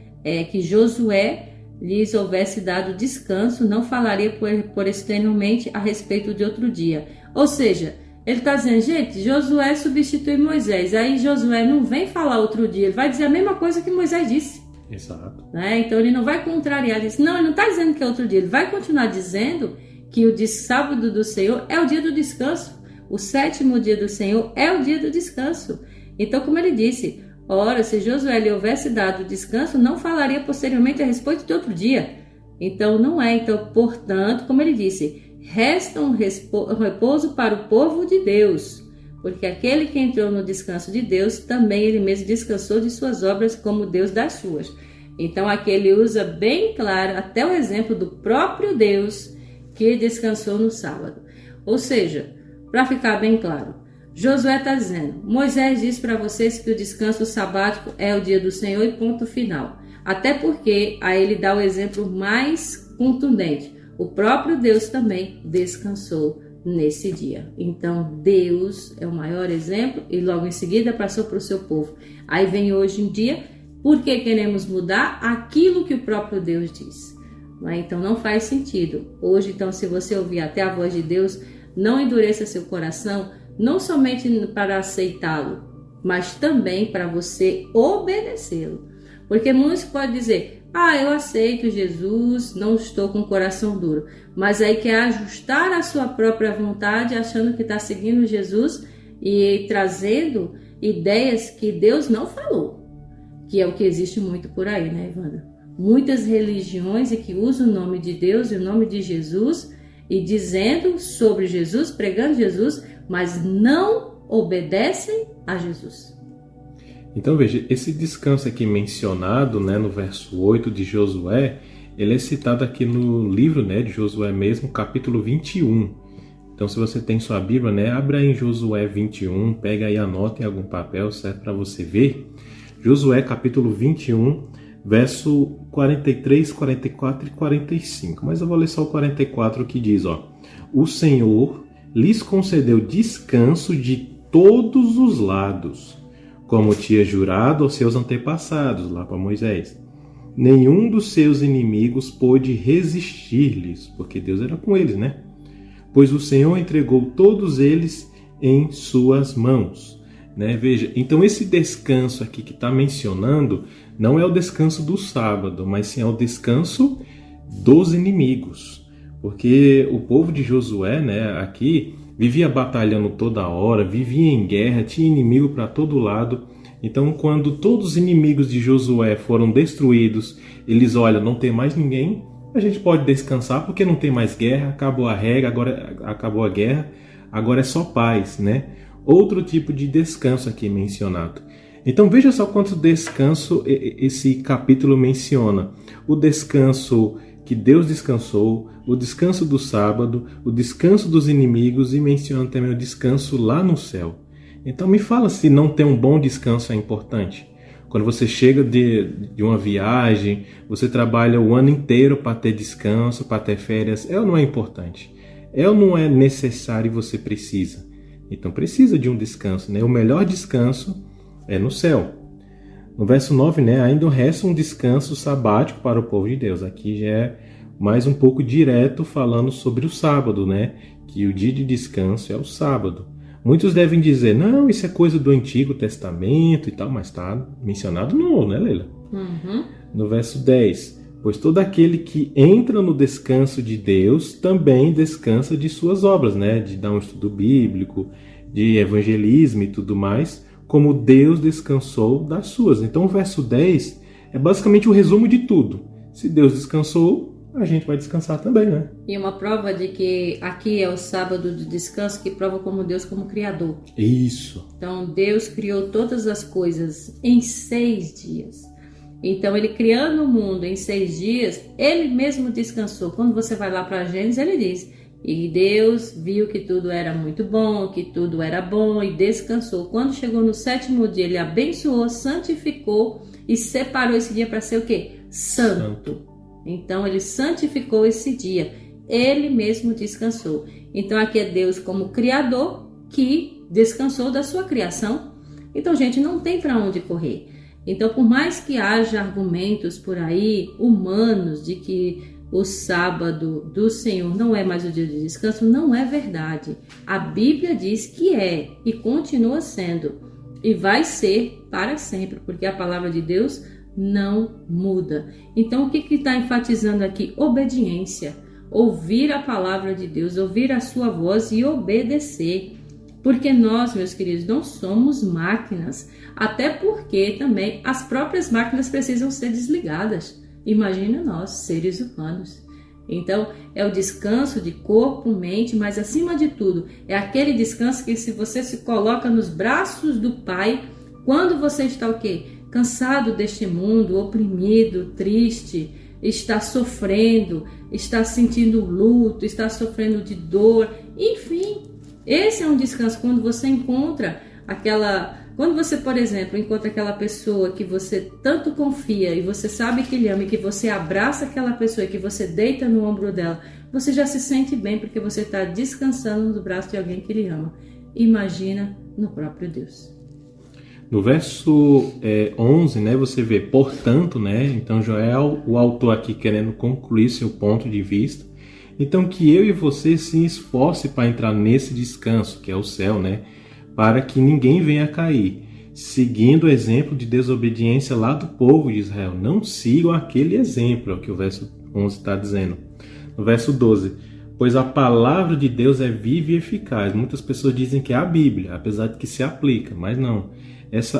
que Josué lhes houvesse dado descanso, não falaria por exteriormente a respeito de outro dia. Ou seja, ele está dizendo, gente, Josué substitui Moisés, aí Josué não vem falar outro dia, ele vai dizer a mesma coisa que Moisés disse. Exato. Então ele não vai contrariar isso. Não, ele não está dizendo que é outro dia, ele vai continuar dizendo que o sábado do Senhor é o dia do descanso. O 7º dia do Senhor é o dia do descanso. Então, como ele disse, ora, se Josué lhe houvesse dado descanso, não falaria posteriormente a respeito de outro dia. Então, não é. Então, portanto, como ele disse, resta um repouso para o povo de Deus, porque aquele que entrou no descanso de Deus, também ele mesmo descansou de suas obras como Deus das suas. Então, aqui ele usa bem claro, até o exemplo do próprio Deus, que descansou no sábado. Ou seja, para ficar bem claro, Josué está dizendo, Moisés disse para vocês que o descanso sabático é o dia do Senhor e ponto final. Até porque aí ele dá o exemplo mais contundente. O próprio Deus também descansou nesse dia. Então Deus é o maior exemplo e logo em seguida passou para o seu povo. Aí vem hoje em dia, porque queremos mudar aquilo que o próprio Deus diz. Então não faz sentido. Hoje, então, se você ouvir até a voz de Deus, não endureça seu coração, não somente para aceitá-lo, mas também para você obedecê-lo. Porque muitos podem dizer, eu aceito Jesus, não estou com o coração duro. Mas aí quer ajustar a sua própria vontade, achando que está seguindo Jesus e trazendo ideias que Deus não falou. Que é o que existe muito por aí, né, Ivana? Muitas religiões que usam o nome de Deus e o nome de Jesus e dizendo sobre Jesus, pregando Jesus, mas não obedecem a Jesus. Então veja, esse descanso aqui mencionado, no verso 8 de Josué, ele é citado aqui no livro, de Josué mesmo, capítulo 21. Então se você tem sua Bíblia, abra aí em Josué 21, pega aí, anota em algum papel, certo, para você ver. Josué capítulo 21, verso 43, 44 e 45. Mas eu vou ler só o 44 que diz, o Senhor lhes concedeu descanso de todos os lados, como tinha jurado aos seus antepassados, lá para Moisés. Nenhum dos seus inimigos pôde resistir-lhes, porque Deus era com eles, Pois o Senhor entregou todos eles em suas mãos. Veja, então esse descanso aqui que está mencionando não é o descanso do sábado, mas sim é o descanso dos inimigos. Porque o povo de Josué, aqui, vivia batalhando toda hora, vivia em guerra, tinha inimigo para todo lado. Então, quando todos os inimigos de Josué foram destruídos, eles, não tem mais ninguém, a gente pode descansar porque não tem mais guerra, acabou a regra, agora acabou a guerra, agora é só paz, Outro tipo de descanso aqui mencionado. Então veja só quanto descanso esse capítulo menciona. O descanso que Deus descansou, o descanso do sábado, o descanso dos inimigos e menciona também o descanso lá no céu. Então me fala se não ter um bom descanso é importante. Quando você chega de uma viagem, você trabalha o ano inteiro para ter descanso, para ter férias, é ou não é importante? É ou não é necessário e você precisa? Então precisa de um descanso, né? O melhor descanso é no céu. No verso 9, né, ainda resta um descanso sabático para o povo de Deus. Aqui já é mais um pouco direto falando sobre o sábado, né? Que o dia de descanso é o sábado. Muitos devem dizer, não, isso é coisa do Antigo Testamento e tal, mas está mencionado no Novo, né, Leila? Uhum. No verso 10, pois todo aquele que entra no descanso de Deus também descansa de suas obras, né? De dar um estudo bíblico, de evangelismo e tudo mais, como Deus descansou das suas. Então o verso 10 é basicamente o resumo de tudo. Se Deus descansou, a gente vai descansar também, né? E uma prova de que aqui é o sábado de descanso que prova como Deus como Criador. Isso. Então Deus criou todas as coisas em 6 dias. Então ele criando o mundo em 6 dias, ele mesmo descansou. Quando você vai lá para Gênesis, ele diz, e Deus viu que tudo era muito bom, que tudo era bom e descansou. Quando chegou no 7º dia, ele abençoou, santificou e separou esse dia para ser o quê? Santo. Então ele santificou esse dia, ele mesmo descansou. Então aqui é Deus como Criador que descansou da sua criação. Então, gente, não tem para onde correr. Então, por mais que haja argumentos por aí humanos de que o sábado do Senhor não é mais o dia de descanso, não é verdade. A Bíblia diz que é e continua sendo e vai ser para sempre, porque a palavra de Deus não muda. Então, o que está enfatizando aqui? Obediência. Ouvir a palavra de Deus, ouvir a sua voz e obedecer. Porque nós, meus queridos, não somos máquinas. Até porque também as próprias máquinas precisam ser desligadas. Imagina nós, seres humanos. Então, é o descanso de corpo, mente, mas acima de tudo, é aquele descanso que se você se coloca nos braços do Pai, quando você está o quê? Cansado deste mundo, oprimido, triste, está sofrendo, está sentindo luto, está sofrendo de dor, enfim. Esse é um descanso quando você encontra quando você, por exemplo, encontra aquela pessoa que você tanto confia e você sabe que ele ama e que você abraça aquela pessoa e que você deita no ombro dela, você já se sente bem porque você está descansando no braço de alguém que lhe ama. Imagina no próprio Deus. No verso 11, né, você vê, portanto, né, então Joel, o autor aqui querendo concluir seu ponto de vista, então que eu e você se esforce para entrar nesse descanso, que é o céu, né, para que ninguém venha a cair, seguindo o exemplo de desobediência lá do povo de Israel. Não sigam aquele exemplo, é o que o verso 11 está dizendo. No verso 12, pois a palavra de Deus é viva e eficaz. Muitas pessoas dizem que é a Bíblia, apesar de que se aplica, mas não.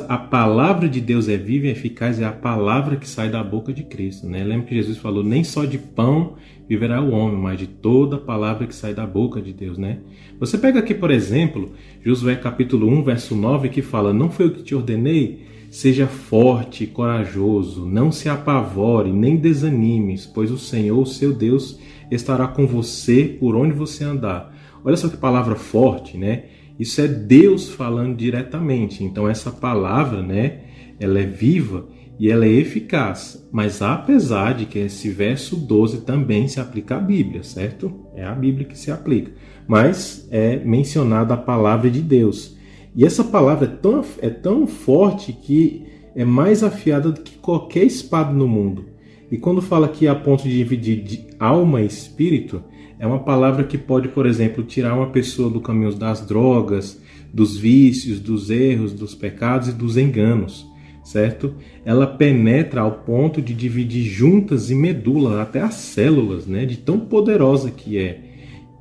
A palavra de Deus é viva e eficaz, é a palavra que sai da boca de Cristo, né? Lembra que Jesus falou, nem só de pão viverá o homem, mas de toda a palavra que sai da boca de Deus, né? Você pega aqui, por exemplo, Josué capítulo 1, verso 9, que fala, não foi o que te ordenei? Seja forte e corajoso, não se apavore, nem desanimes, pois o Senhor, seu Deus, estará com você por onde você andar. Olha só que palavra forte, né? Isso é Deus falando diretamente. Então essa palavra, né, ela é viva e ela é eficaz. Mas apesar de que esse verso 12 também se aplica à Bíblia, certo? É a Bíblia que se aplica. Mas é mencionada a palavra de Deus. E essa palavra é tão forte que é mais afiada do que qualquer espada no mundo. E quando fala aqui a ponto de dividir de alma e espírito, é uma palavra que pode, por exemplo, tirar uma pessoa do caminho das drogas, dos vícios, dos erros, dos pecados e dos enganos, certo? Ela penetra ao ponto de dividir juntas e medula, até as células, né? De tão poderosa que é.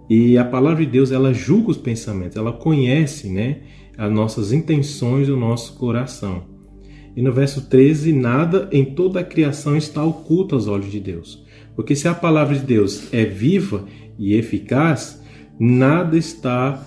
E a palavra de Deus, ela julga os pensamentos, ela conhece, né, as nossas intenções e o nosso coração. E no verso 13, nada em toda a criação está oculto aos olhos de Deus. Porque se a palavra de Deus é viva e eficaz, nada está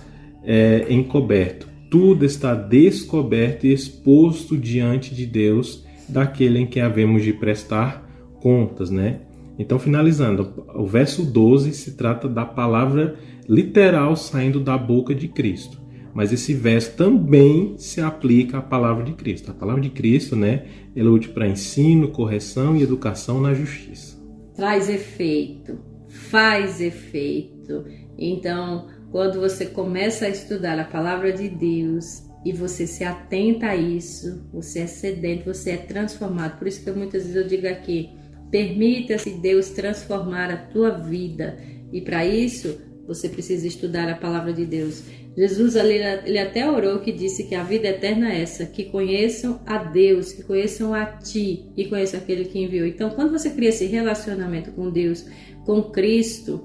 encoberto. Tudo está descoberto e exposto diante de Deus, daquele em que havemos de prestar contas, né? Então, finalizando, o verso 12 se trata da palavra literal saindo da boca de Cristo. mas esse verso também se aplica à palavra de Cristo. A palavra de Cristo, né, ela é útil para ensino, correção e educação na justiça. Traz efeito, faz efeito. Então, quando você começa a estudar a palavra de Deus e você se atenta a isso, você é sedento, você é transformado. Por isso que muitas vezes eu digo aqui, permita-se Deus transformar a tua vida. E para isso, você precisa estudar a palavra de Deus. Jesus, ele até orou que disse que a vida eterna é essa, que conheçam a Deus, que conheçam a Ti e conheçam aquele que enviou. Então, quando você cria esse relacionamento com Deus, com Cristo,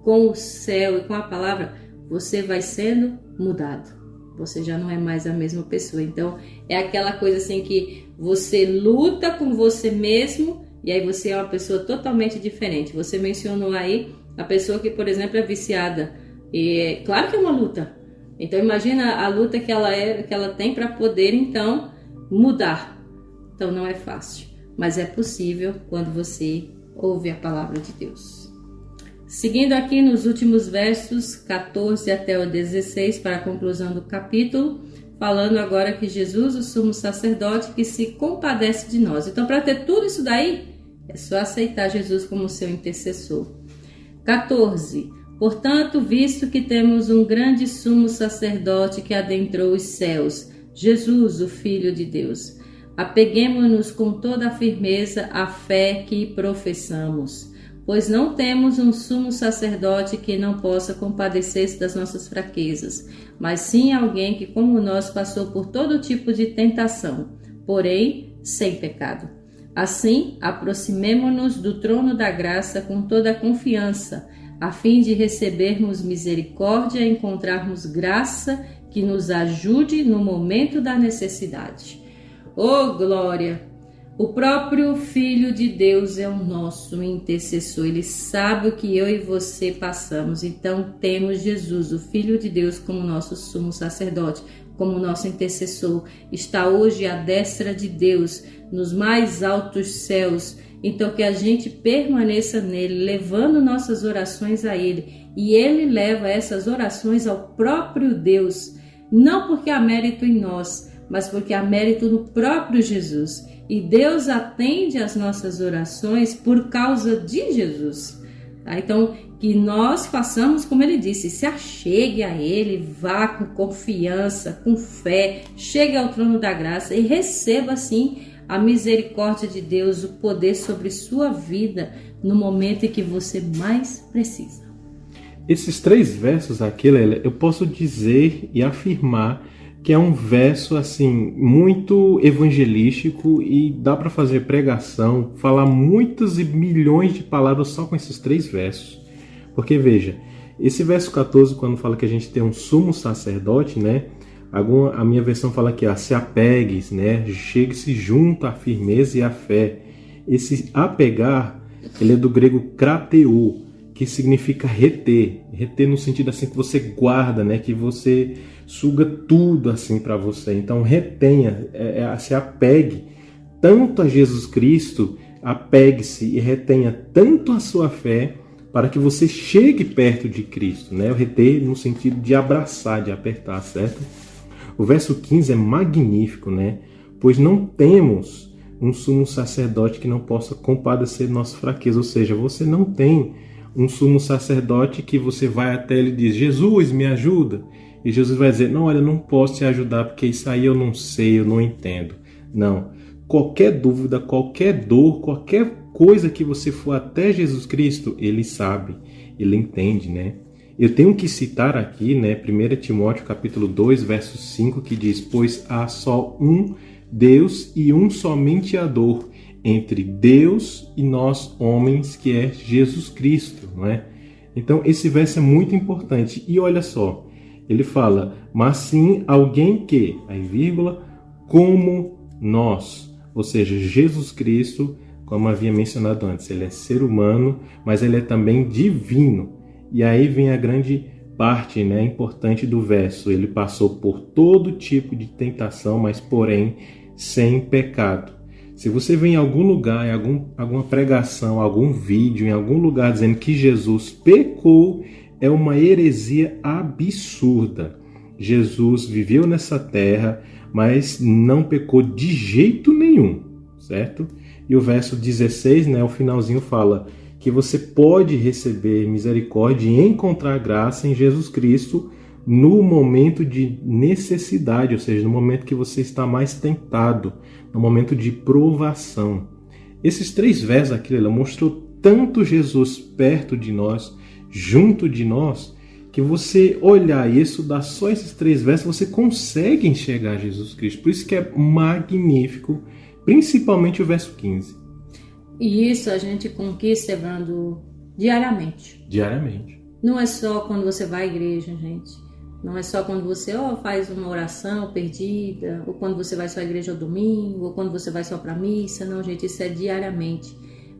com o céu e com a palavra, você vai sendo mudado. Você já não é mais a mesma pessoa. Então, é aquela coisa assim que você luta com você mesmo e aí você é uma pessoa totalmente diferente. Você mencionou aí a pessoa que, por exemplo, é viciada. E claro que é uma luta. Então imagina a luta que ela tem para poder então mudar. Então não é fácil, mas é possível quando você ouve a palavra de Deus. Seguindo aqui nos últimos versos 14 até o 16 para a conclusão do capítulo, falando agora que Jesus, o sumo sacerdote, que se compadece de nós. Então, para ter tudo isso daí, é só aceitar Jesus como seu intercessor. 14. Portanto, visto que temos um grande sumo sacerdote que adentrou os céus, Jesus, o Filho de Deus, apeguemo-nos com toda a firmeza à fé que professamos, pois não temos um sumo sacerdote que não possa compadecer-se das nossas fraquezas, mas sim alguém que, como nós, passou por todo tipo de tentação, porém sem pecado. Assim, aproximemo-nos do trono da graça com toda a confiança, a fim de recebermos misericórdia e encontrarmos graça que nos ajude no momento da necessidade. Oh, glória! O próprio Filho de Deus é o nosso intercessor. Ele sabe o que eu e você passamos. Então, temos Jesus, o Filho de Deus, como nosso sumo sacerdote, como nosso intercessor. Está hoje à destra de Deus, nos mais altos céus. Então, que a gente permaneça nele, levando nossas orações a ele. E ele leva essas orações ao próprio Deus. Não porque há mérito em nós, mas porque há mérito no próprio Jesus. E Deus atende às nossas orações por causa de Jesus. Tá? Então, que nós façamos como ele disse, se achegue a ele, vá com confiança, com fé, chegue ao trono da graça e receba assim a misericórdia de Deus, o poder sobre sua vida no momento em que você mais precisa. Esses 3 versos aqui, Lélia, eu posso dizer e afirmar que é um verso assim muito evangelístico e dá para fazer pregação, falar muitas e milhões de palavras só com esses 3 versos. Porque veja, esse verso 14, quando fala que a gente tem um sumo sacerdote, né? A minha versão fala aqui, se apegues, né? Chegue-se junto à firmeza e à fé. Esse apegar, ele é do grego krateo, que significa reter. Reter no sentido assim que você guarda, né? Que você suga tudo assim para você. Então retenha, se apegue tanto a Jesus Cristo, apegue-se e retenha tanto a sua fé para que você chegue perto de Cristo, né? O reter no sentido de abraçar, de apertar, certo? O verso 15 é magnífico, né? Pois não temos um sumo sacerdote que não possa compadecer de nossa fraqueza. Ou seja, você não tem um sumo sacerdote que você vai até ele e diz, Jesus, me ajuda. E Jesus vai dizer, não, olha, eu não posso te ajudar porque isso aí eu não sei, eu não entendo. Não. Qualquer dúvida, qualquer dor, qualquer coisa que você for até Jesus Cristo, ele sabe, ele entende, né? Eu tenho que citar aqui, né, 1 Timóteo capítulo 2, verso 5, que diz, pois há só um Deus e um só mediador entre Deus e nós homens, que é Jesus Cristo, não é? Então esse verso é muito importante. E olha só, ele fala, mas sim alguém que, aí vírgula, como nós, ou seja, Jesus Cristo, como havia mencionado antes, ele é ser humano, mas ele é também divino. E aí vem a grande parte, né, importante do verso. Ele passou por todo tipo de tentação, mas porém sem pecado. Se você vê em algum lugar, em alguma pregação, algum vídeo, em algum lugar dizendo que Jesus pecou, é uma heresia absurda. Jesus viveu nessa terra, mas não pecou de jeito nenhum, certo? E o verso 16, né, o finalzinho fala que você pode receber misericórdia e encontrar graça em Jesus Cristo no momento de necessidade, ou seja, no momento que você está mais tentado, no momento de provação. Esses 3 versos aqui, ela mostrou tanto Jesus perto de nós, junto de nós, que você olhar e estudar só esses 3 versos, você consegue enxergar Jesus Cristo. Por isso que é magnífico, principalmente o verso 15. E isso a gente conquista, Evandro, diariamente. Diariamente. Não é só quando você vai à igreja, gente. Não é só quando você faz uma oração perdida, ou quando você vai só à igreja ao domingo, ou quando você vai só para a missa. Não, gente, isso é diariamente.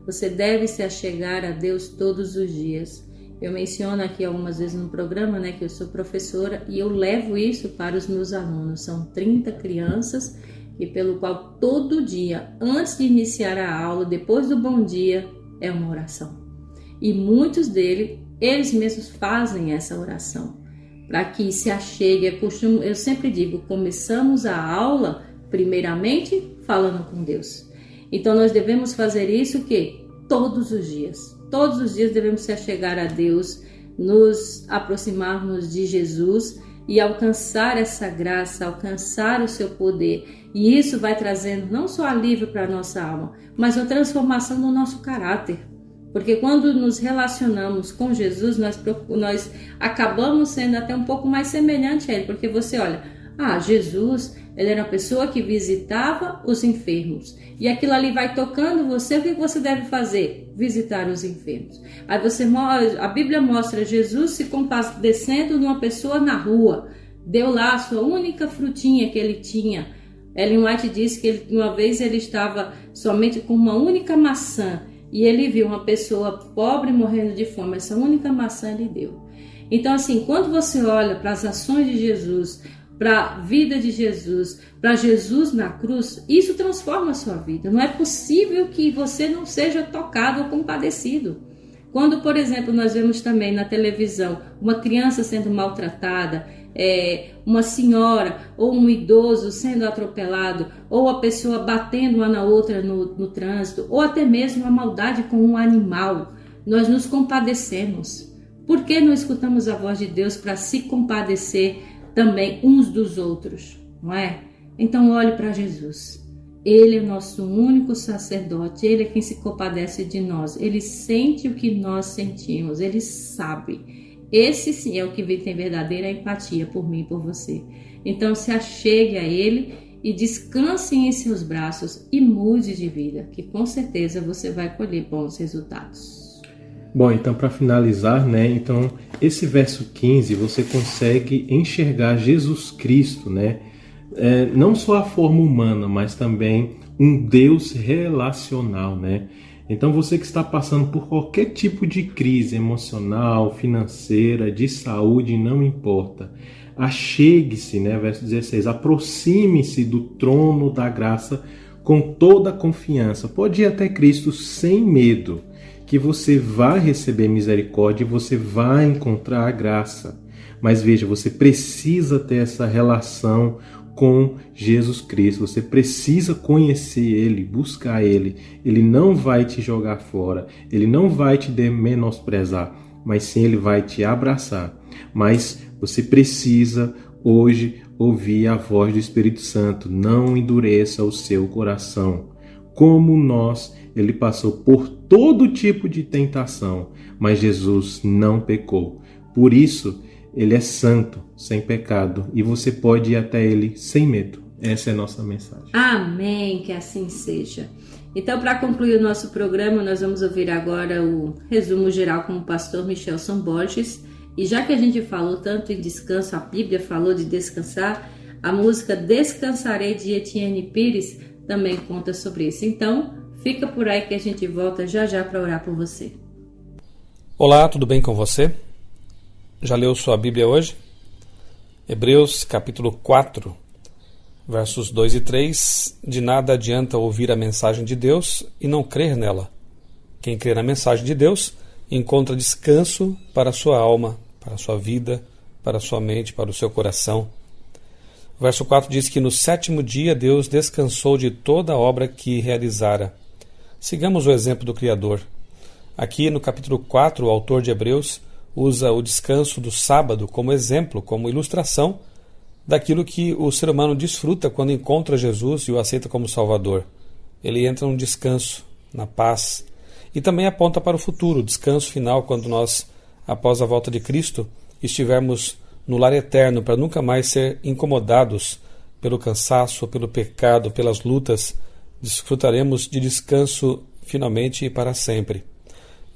Você deve se achegar a Deus todos os dias. Eu menciono aqui algumas vezes no programa, né, que eu sou professora e eu levo isso para os meus alunos. São 30 crianças e pelo qual todo dia, antes de iniciar a aula, depois do bom dia, é uma oração. E muitos deles, eles mesmos fazem essa oração, para que se achegue. Eu sempre digo, começamos a aula, primeiramente, falando com Deus. Então nós devemos fazer isso o quê? Todos os dias. Todos os dias devemos se achegar a Deus, nos aproximarmos de Jesus e alcançar essa graça, alcançar o seu poder. E isso vai trazendo não só alívio para a nossa alma, mas uma transformação no nosso caráter. Porque quando nos relacionamos com Jesus, nós acabamos sendo até um pouco mais semelhante a Ele. Porque você olha, Jesus, Ele era uma pessoa que visitava os enfermos. E aquilo ali vai tocando você, o que você deve fazer? Visitar os enfermos. Aí a Bíblia mostra Jesus se compadecendo de uma pessoa na rua. Deu lá a sua única frutinha que ele tinha. Ellen White disse que uma vez ele estava somente com uma única maçã. E ele viu uma pessoa pobre morrendo de fome. Essa única maçã ele deu. Então, assim, quando você olha para as ações de Jesus, para a vida de Jesus, para Jesus na cruz, isso transforma a sua vida. Não é possível que você não seja tocado ou compadecido. Quando, por exemplo, nós vemos também na televisão uma criança sendo maltratada, uma senhora ou um idoso sendo atropelado, ou a pessoa batendo uma na outra no trânsito, ou até mesmo a maldade com um animal, nós nos compadecemos. Por que não escutamos a voz de Deus para se compadecer também uns dos outros, não é? Então olhe para Jesus. Ele é nosso único sacerdote, Ele é quem se compadece de nós. Ele sente o que nós sentimos, Ele sabe. Esse sim é o que tem verdadeira empatia por mim e por você. Então se achegue a Ele e descanse em seus braços e mude de vida, que com certeza você vai colher bons resultados. Bom, então para finalizar, né? Então esse verso 15 você consegue enxergar Jesus Cristo, né? Não só a forma humana, mas também um Deus relacional, né? Então você que está passando por qualquer tipo de crise emocional, financeira, de saúde, não importa. Achegue-se, né? Verso 16, aproxime-se do trono da graça com toda a confiança. Pode ir até Cristo sem medo, que você vai receber misericórdia e você vai encontrar a graça. Mas veja, você precisa ter essa relação com Jesus Cristo. Você precisa conhecer Ele, buscar Ele. Ele não vai te jogar fora, Ele não vai te menosprezar, mas sim Ele vai te abraçar. Mas você precisa hoje ouvir a voz do Espírito Santo. Não endureça o seu coração. Como nós, Ele passou por todo tipo de tentação, mas Jesus não pecou. Por isso, Ele é santo, sem pecado, e você pode ir até Ele sem medo. Essa é a nossa mensagem. Amém, que assim seja. Então, para concluir o nosso programa, nós vamos ouvir agora o resumo geral com o pastor Michelson Borges. E já que a gente falou tanto em descanso, a Bíblia falou de descansar, a música Descansarei de Etienne Pires também conta sobre isso. Então, fica por aí que a gente volta já já para orar por você. Olá, tudo bem com você? Já leu sua Bíblia hoje? Hebreus capítulo 4, versos 2 e 3. De nada adianta ouvir a mensagem de Deus e não crer nela. Quem crê na mensagem de Deus encontra descanso para a sua alma, para a sua vida, para a sua mente, para o seu coração. O verso 4 diz que no 7º dia Deus descansou de toda a obra que realizara. Sigamos o exemplo do Criador. Aqui no capítulo 4, o autor de Hebreus usa o descanso do sábado como exemplo, como ilustração daquilo que o ser humano desfruta quando encontra Jesus e o aceita como Salvador. Ele entra num descanso, na paz, e também aponta para o futuro, o descanso final, quando nós, após a volta de Cristo, estivermos no lar eterno, para nunca mais ser incomodados pelo cansaço, pelo pecado, pelas lutas. Desfrutaremos de descanso finalmente e para sempre.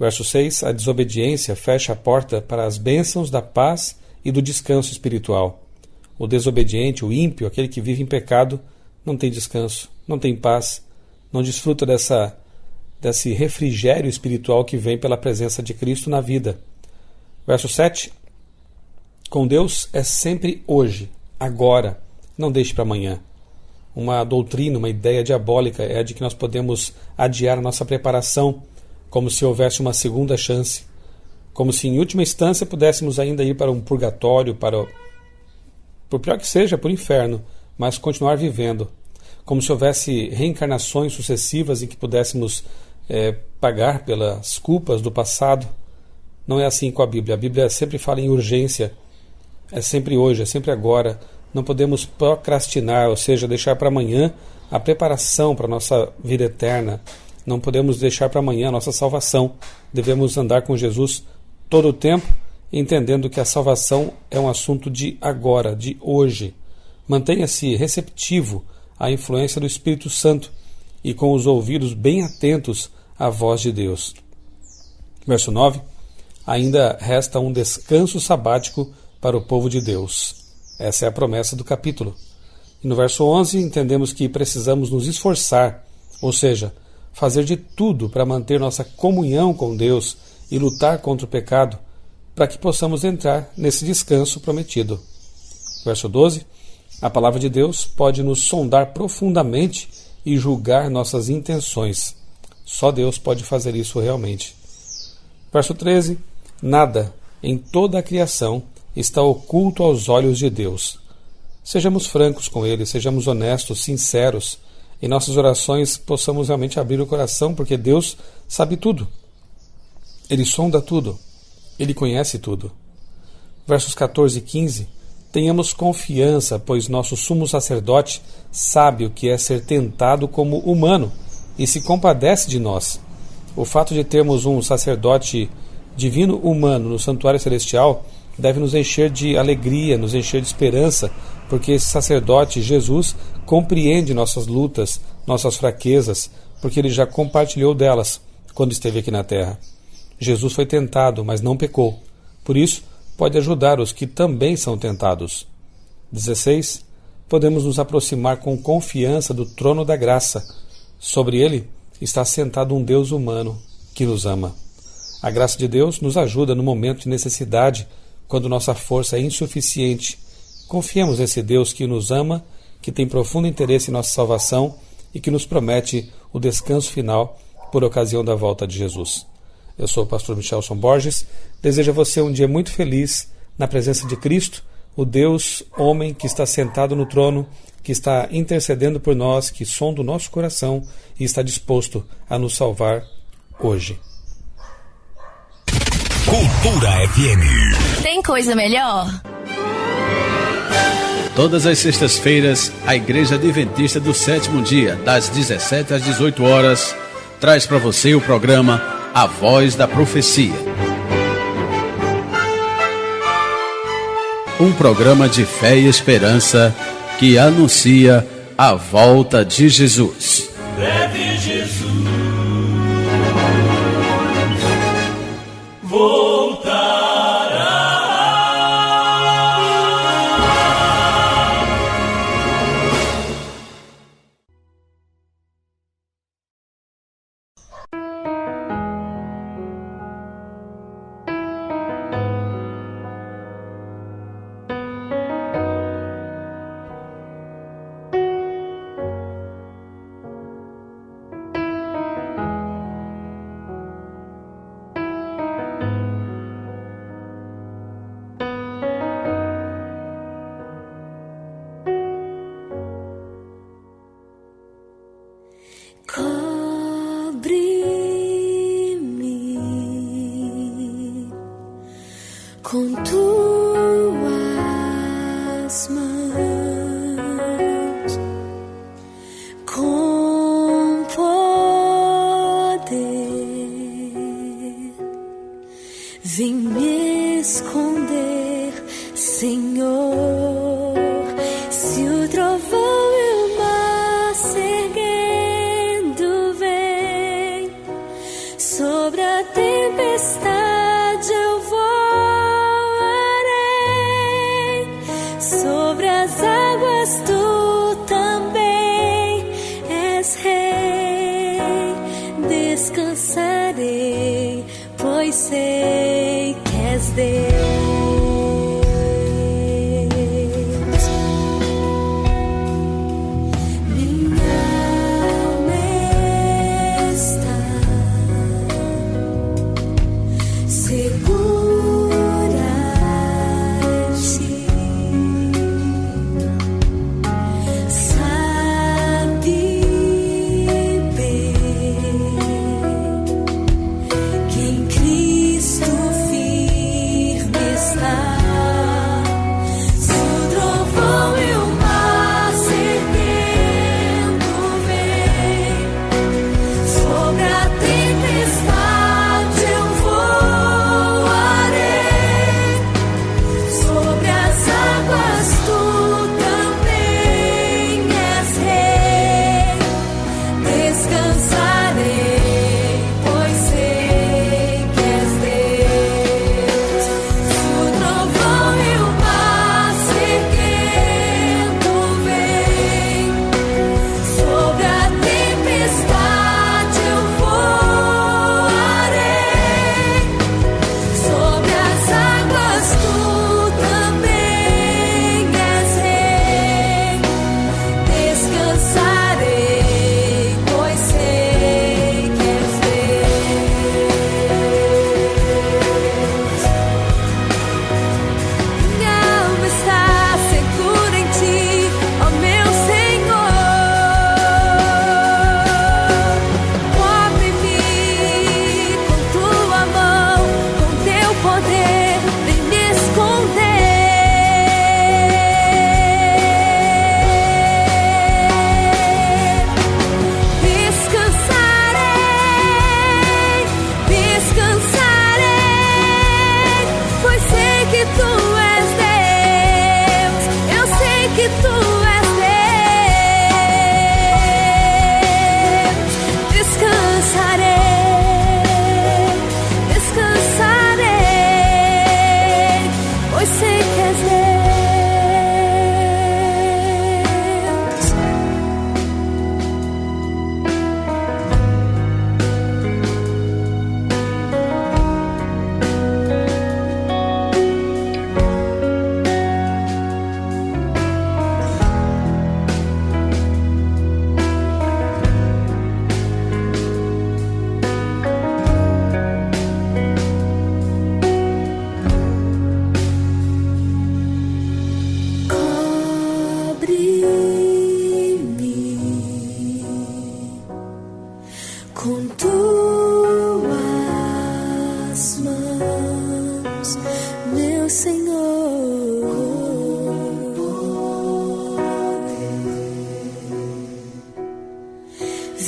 Verso 6, a desobediência fecha a porta para as bênçãos da paz e do descanso espiritual. O desobediente, o ímpio, aquele que vive em pecado, não tem descanso, não tem paz, não desfruta desse refrigério espiritual que vem pela presença de Cristo na vida. Verso 7, com Deus é sempre hoje, agora, não deixe para amanhã. Uma doutrina, uma ideia diabólica é a de que nós podemos adiar a nossa preparação, como se houvesse uma segunda chance, como se em última instância pudéssemos ainda ir para um purgatório, por pior que seja, para o inferno, mas continuar vivendo, como se houvesse reencarnações sucessivas em que pudéssemos pagar pelas culpas do passado. Não é assim com a Bíblia. A Bíblia sempre fala em urgência, é sempre hoje, é sempre agora. Não podemos procrastinar, ou seja, deixar para amanhã a preparação para a nossa vida eterna. Não podemos deixar para amanhã a nossa salvação. Devemos andar com Jesus todo o tempo, entendendo que a salvação é um assunto de agora, de hoje. Mantenha-se receptivo à influência do Espírito Santo e com os ouvidos bem atentos à voz de Deus. Verso 9. Ainda resta um descanso sabático para o povo de Deus. Essa é a promessa do capítulo. E no verso 11 entendemos que precisamos nos esforçar, ou seja, fazer de tudo para manter nossa comunhão com Deus e lutar contra o pecado, para que possamos entrar nesse descanso prometido. Verso 12. A palavra de Deus pode nos sondar profundamente e julgar nossas intenções. Só Deus pode fazer isso realmente. Verso 13. Nada em toda a criação está oculto aos olhos de Deus. Sejamos francos com Ele, sejamos honestos, sinceros. Em nossas orações possamos realmente abrir o coração, porque Deus sabe tudo. Ele sonda tudo. Ele conhece tudo. Versos 14 e 15. Tenhamos confiança, pois nosso sumo sacerdote sabe o que é ser tentado como humano e se compadece de nós. O fato de termos um sacerdote divino humano no santuário celestial deve nos encher de alegria, nos encher de esperança, porque esse sacerdote, Jesus, compreende nossas lutas, nossas fraquezas, porque ele já compartilhou delas quando esteve aqui na terra. Jesus foi tentado, mas não pecou. Por isso, pode ajudar os que também são tentados. 16. Podemos nos aproximar com confiança do trono da graça. Sobre ele está sentado um Deus humano que nos ama. A graça de Deus nos ajuda no momento de necessidade, quando nossa força é insuficiente. Confiemos nesse Deus que nos ama, que tem profundo interesse em nossa salvação e que nos promete o descanso final por ocasião da volta de Jesus. Eu sou o pastor Michelson Borges. Desejo a você um dia muito feliz na presença de Cristo, o Deus homem que está sentado no trono, que está intercedendo por nós, que sonda o nosso coração e está disposto a nos salvar hoje. Cultura FM. Tem coisa melhor? Todas as sextas-feiras, a Igreja Adventista do Sétimo Dia, das 17 às 18 horas, traz para você o programa A Voz da Profecia. Um programa de fé e esperança que anuncia a volta de Jesus. Breve Jesus voltará.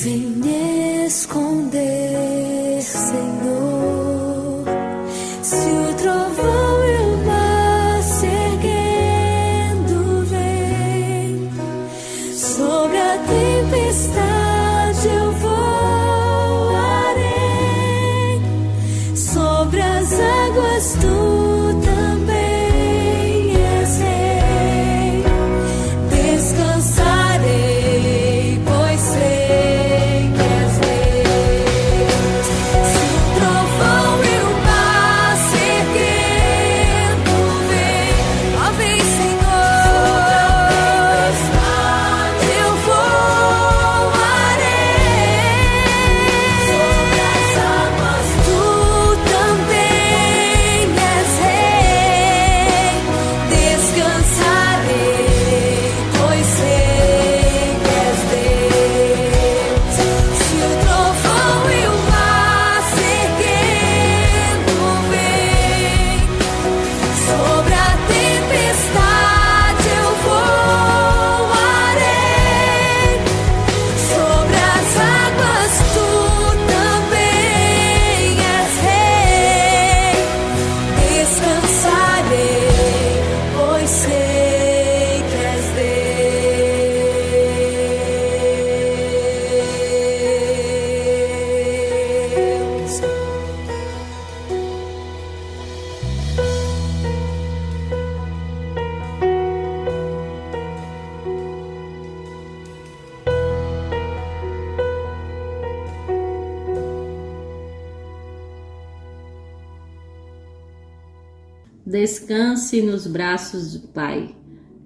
Vem me esconder, Senhor, se o trovão e o mar se erguendo vem, sobre a tempestade eu voarei, sobre as águas tu também és rei, descansarei, pois sei que és Deus. Se o trovão e o mar se erguendo vem, ó vem Senhor, eu voarei, sobre as águas tu também és rei, descansarei, pois sei que és Deus. Se o trovão e o mar se erguendo vem, sobre a tempestade eu voarei, sobre as águas tu também és rei, descansarei, pois sei que és Deus. Descanse nos braços do Pai.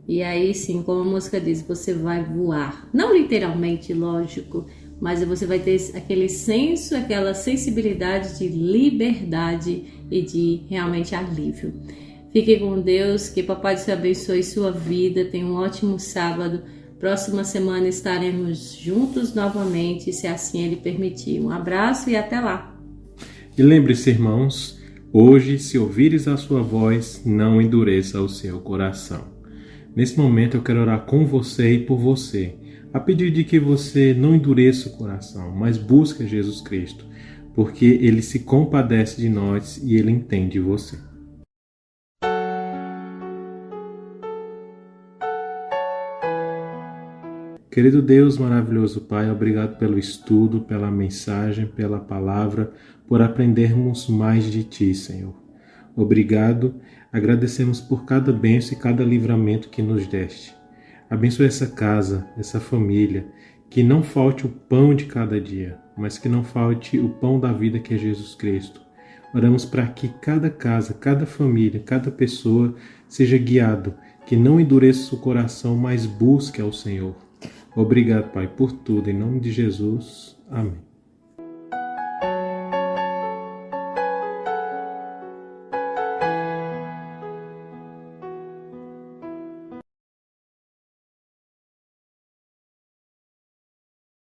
E aí sim, como a música diz, você vai voar. Não literalmente, lógico, mas você vai ter aquele senso, aquela sensibilidade de liberdade e de realmente alívio. Fique com Deus, que Papai do Céu abençoe sua vida. Tenha um ótimo sábado. Próxima semana estaremos juntos novamente, se assim Ele permitir. Um abraço e até lá. E lembre-se, irmãos, hoje, se ouvires a sua voz, não endureça o seu coração. Nesse momento eu quero orar com você e por você, a pedido de que você não endureça o coração, mas busque Jesus Cristo, porque Ele se compadece de nós e Ele entende você. Querido Deus, maravilhoso Pai, obrigado pelo estudo, pela mensagem, pela palavra, por aprendermos mais de Ti, Senhor. Obrigado, agradecemos por cada bênção e cada livramento que nos deste. Abençoe essa casa, essa família, que não falte o pão de cada dia, mas que não falte o pão da vida que é Jesus Cristo. Oramos para que cada casa, cada família, cada pessoa seja guiado, que não endureça o coração, mas busque ao Senhor. Obrigado, Pai, por tudo. Em nome de Jesus. Amém.